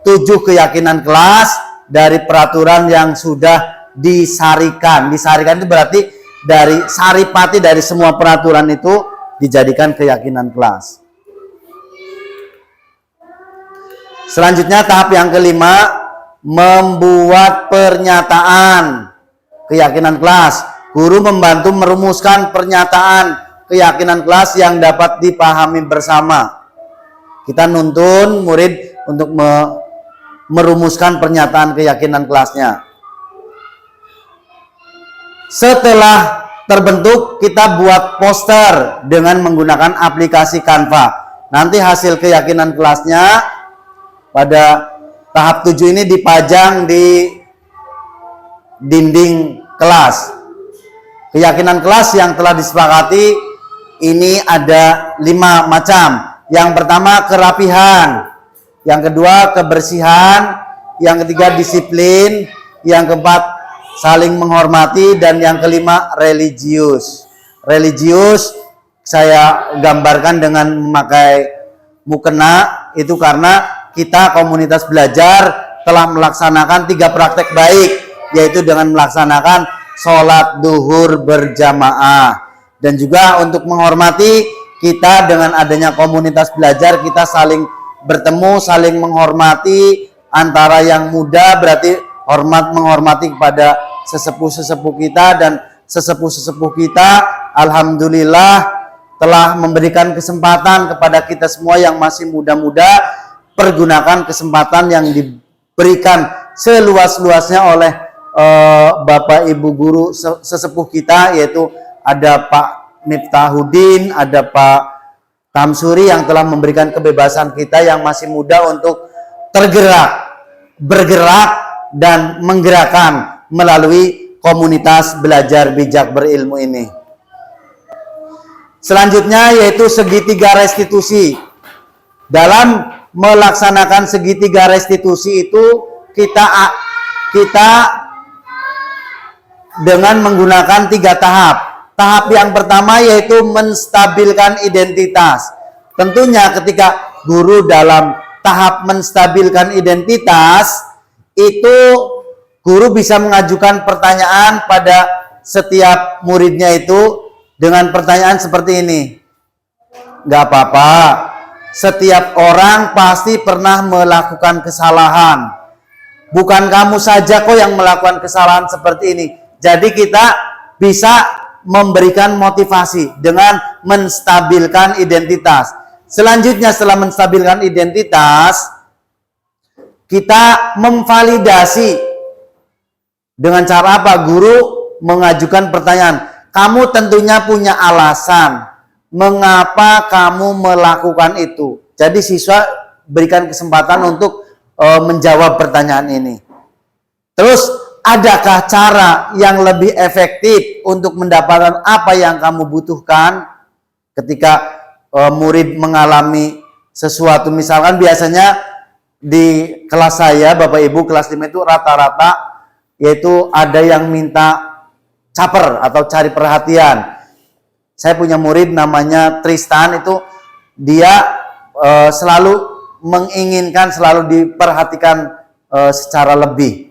7 keyakinan kelas dari peraturan yang sudah disarikan. Disarikan itu berarti dari saripati dari semua peraturan itu dijadikan keyakinan kelas. Selanjutnya tahap yang kelima, membuat pernyataan keyakinan kelas. Guru membantu merumuskan pernyataan keyakinan kelas yang dapat dipahami bersama. Kita nuntun murid untuk merumuskan pernyataan keyakinan kelasnya. Setelah terbentuk, kita buat poster dengan menggunakan aplikasi Canva. Nanti hasil keyakinan kelasnya pada tahap 7 ini dipajang di dinding kelas. Keyakinan kelas yang telah disepakati ini ada 5 macam. Yang pertama kerapihan, yang kedua kebersihan, yang ketiga disiplin, yang keempat saling menghormati, dan yang kelima religius. Religius saya gambarkan dengan memakai mukena itu karena kita komunitas belajar telah melaksanakan 3 praktek baik, yaitu dengan melaksanakan sholat duhur berjamaah. Dan juga untuk menghormati, kita dengan adanya komunitas belajar kita saling bertemu, saling menghormati antara yang muda, berarti menghormati kepada sesepuh-sesepuh kita, dan sesepuh-sesepuh kita alhamdulillah telah memberikan kesempatan kepada kita semua yang masih muda-muda. Pergunakan kesempatan yang diberikan seluas-luasnya oleh Bapak Ibu guru sesepuh kita, yaitu ada Pak Miftahudin, ada Pak Tamsuri yang telah memberikan kebebasan kita yang masih muda untuk bergerak dan menggerakkan melalui komunitas belajar bijak berilmu ini. Selanjutnya yaitu segitiga restitusi. Dalam melaksanakan segitiga restitusi itu kita dengan menggunakan 3 tahap. Tahap yang pertama yaitu menstabilkan identitas. Tentunya ketika guru dalam tahap menstabilkan identitas, itu guru bisa mengajukan pertanyaan pada setiap muridnya itu dengan pertanyaan seperti ini. Gak apa-apa, setiap orang pasti pernah melakukan kesalahan. Bukan kamu saja kok yang melakukan kesalahan seperti ini. Jadi kita bisa memberikan motivasi dengan menstabilkan identitas. Selanjutnya setelah menstabilkan identitas, kita memvalidasi dengan cara apa? Guru mengajukan pertanyaan. Kamu tentunya punya alasan mengapa kamu melakukan itu. Jadi siswa berikan kesempatan untuk menjawab pertanyaan ini. Terus adakah cara yang lebih efektif untuk mendapatkan apa yang kamu butuhkan ketika murid mengalami sesuatu? Misalkan biasanya di kelas saya, Bapak Ibu, kelas 5 itu rata-rata yaitu ada yang minta caper atau cari perhatian. Saya punya murid namanya Tristan, itu dia selalu menginginkan selalu diperhatikan secara lebih.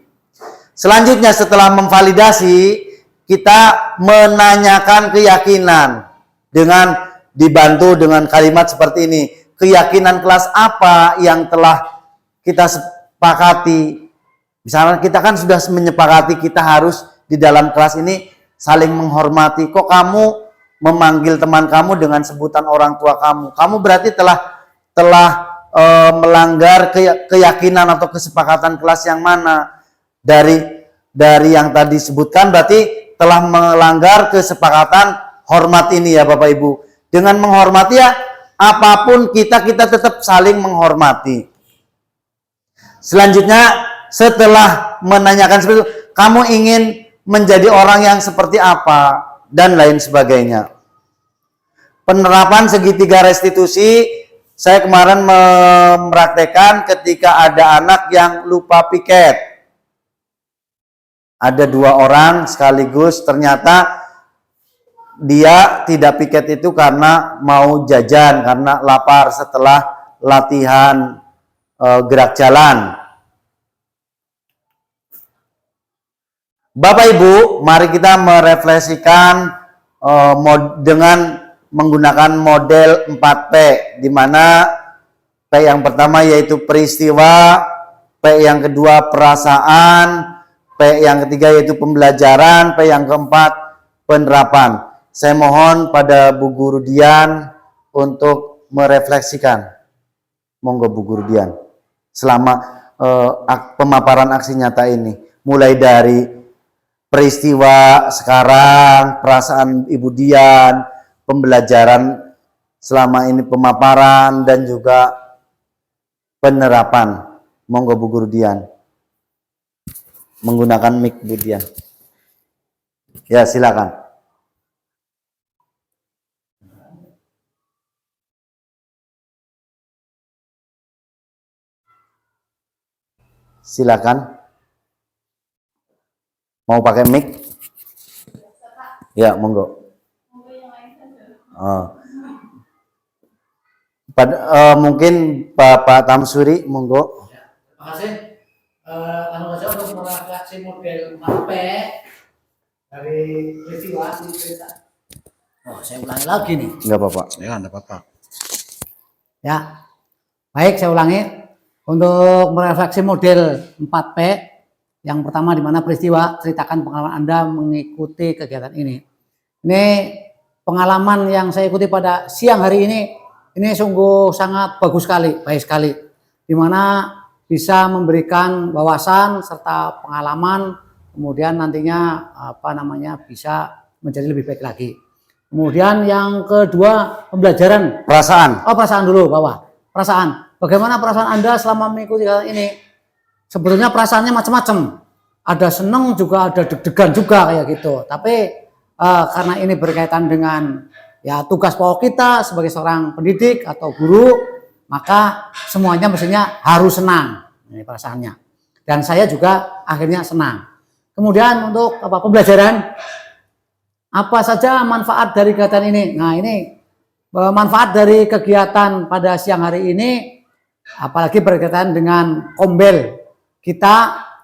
Selanjutnya setelah memvalidasi, kita menanyakan keyakinan dengan dibantu dengan kalimat seperti ini. Keyakinan kelas apa yang telah kita sepakati? Misalnya kita kan sudah menyepakati kita harus di dalam kelas ini saling menghormati. Kok kamu memanggil teman kamu dengan sebutan orang tua kamu? Kamu berarti telah melanggar keyakinan atau kesepakatan kelas yang mana? Dari yang tadi sebutkan berarti telah melanggar kesepakatan hormat ini ya Bapak Ibu. Dengan menghormati ya apapun kita tetap saling menghormati. Selanjutnya setelah menanyakan seperti itu, kamu ingin menjadi orang yang seperti apa dan lain sebagainya. Penerapan segitiga restitusi, saya kemarin mempraktekkan ketika ada anak yang lupa piket. Ada 2 orang sekaligus, ternyata dia tidak piket itu karena mau jajan, karena lapar setelah latihan gerak jalan. Bapak Ibu, mari kita merefleksikan dengan menggunakan model 4P, di mana P yang pertama yaitu peristiwa, P yang kedua perasaan, P yang ketiga yaitu pembelajaran, P yang keempat penerapan. Saya mohon pada Bu Guru Dian untuk merefleksikan. Monggo Bu Guru Dian. Selama pemaparan aksi nyata ini, mulai dari peristiwa sekarang, perasaan Ibu Dian, pembelajaran selama ini, pemaparan, dan juga penerapan. Monggo Bu Guru Dian. Menggunakan mic Bu Dian. Ya, silakan. Silakan. Mau pakai mic? Ya, monggo. Mungkin Bapak Tamsuri, monggo. Terima kasih. Saja untuk merefleksi model 4P dari peristiwa di cerita. Oh, saya ulangi lagi nih. Enggak apa-apa. Ya, enggak apa-apa. Ya. Baik, saya ulangi. Untuk merefleksi model 4P, yang pertama di mana peristiwa, ceritakan pengalaman Anda mengikuti kegiatan ini. Ini pengalaman yang saya ikuti pada siang hari ini sungguh sangat bagus sekali, baik sekali. Di mana bisa memberikan wawasan serta pengalaman, kemudian nantinya bisa menjadi lebih baik lagi. Kemudian yang kedua, pembelajaran. Perasaan. Oh, perasaan dulu, bawah. Perasaan. Bagaimana perasaan Anda selama mengikuti ini? Sebetulnya perasaannya macam-macam. Ada senang juga, ada deg-degan juga kayak gitu. Tapi karena ini berkaitan dengan ya tugas pokok kita sebagai seorang pendidik atau guru, maka semuanya mestinya harus senang, ini perasaannya. Dan saya juga akhirnya senang. Kemudian untuk pembelajaran, apa saja manfaat dari kegiatan ini? Nah, ini manfaat dari kegiatan pada siang hari ini, apalagi berkaitan dengan kombel kita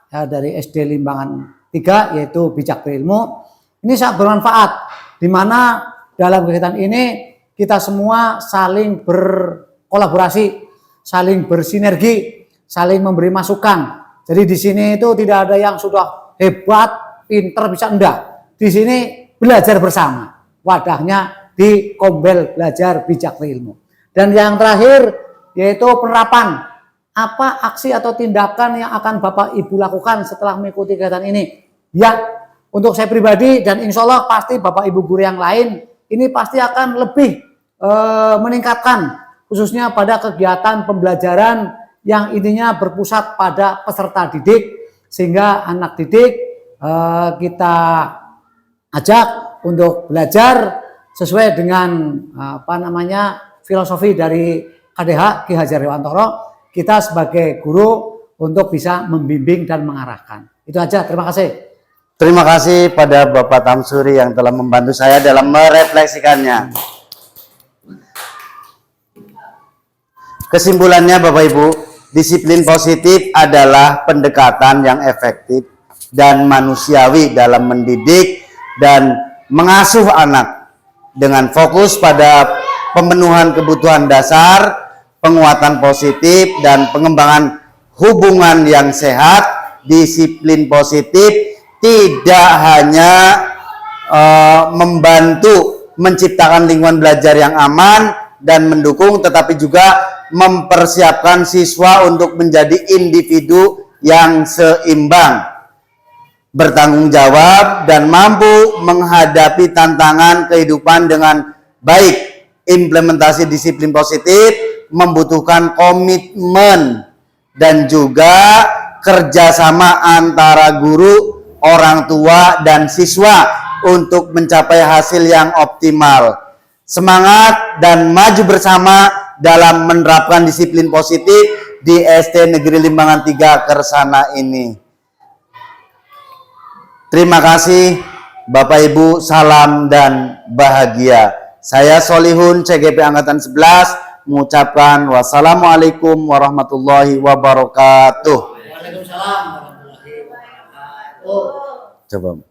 ya, dari SD Limbangan 3 yaitu Bijak Berilmu. Ini sangat bermanfaat, di mana dalam kegiatan ini kita semua saling berkolaborasi, saling bersinergi, saling memberi masukan Jadi di sini itu tidak ada yang sudah hebat, pinter, bisa enggak. Di sini belajar bersama. Wadahnya di Kombel Belajar Bijak Ilmu. Dan yang terakhir yaitu penerapan. Apa aksi atau tindakan yang akan Bapak Ibu lakukan setelah mengikuti kegiatan ini? Ya, untuk saya pribadi dan insya Allah pasti Bapak Ibu guru yang lain ini pasti akan lebih meningkatkan khususnya pada kegiatan pembelajaran yang intinya berpusat pada peserta didik sehingga anak didik kita ajak untuk belajar sesuai dengan filosofi dari KDH Ki Hajar Dewantoro. Kita sebagai guru untuk bisa membimbing dan mengarahkan. Itu aja, terima kasih. Terima kasih pada Bapak Tamsuri yang telah membantu saya dalam merefleksikannya. Kesimpulannya Bapak Ibu, disiplin positif adalah pendekatan yang efektif dan manusiawi dalam mendidik dan mengasuh anak dengan fokus pada pemenuhan kebutuhan dasar, penguatan positif dan pengembangan hubungan yang sehat. Disiplin positif tidak hanya membantu menciptakan lingkungan belajar yang aman dan mendukung, tetapi juga mempersiapkan siswa untuk menjadi individu yang seimbang, bertanggung jawab dan mampu menghadapi tantangan kehidupan dengan baik. Implementasi disiplin positif membutuhkan komitmen dan juga kerjasama antara guru, orang tua, dan siswa untuk mencapai hasil yang optimal. Semangat dan maju bersama dalam menerapkan disiplin positif di SD Negeri Limbangan 3 Kersana ini. Terima kasih Bapak Ibu, salam dan bahagia. Saya Solihun CGP Angkatan 11 mengucapkan wassalamualaikum warahmatullahi wabarakatuh. Waalaikumsalam warahmatullahi wabarakatuh. Coba.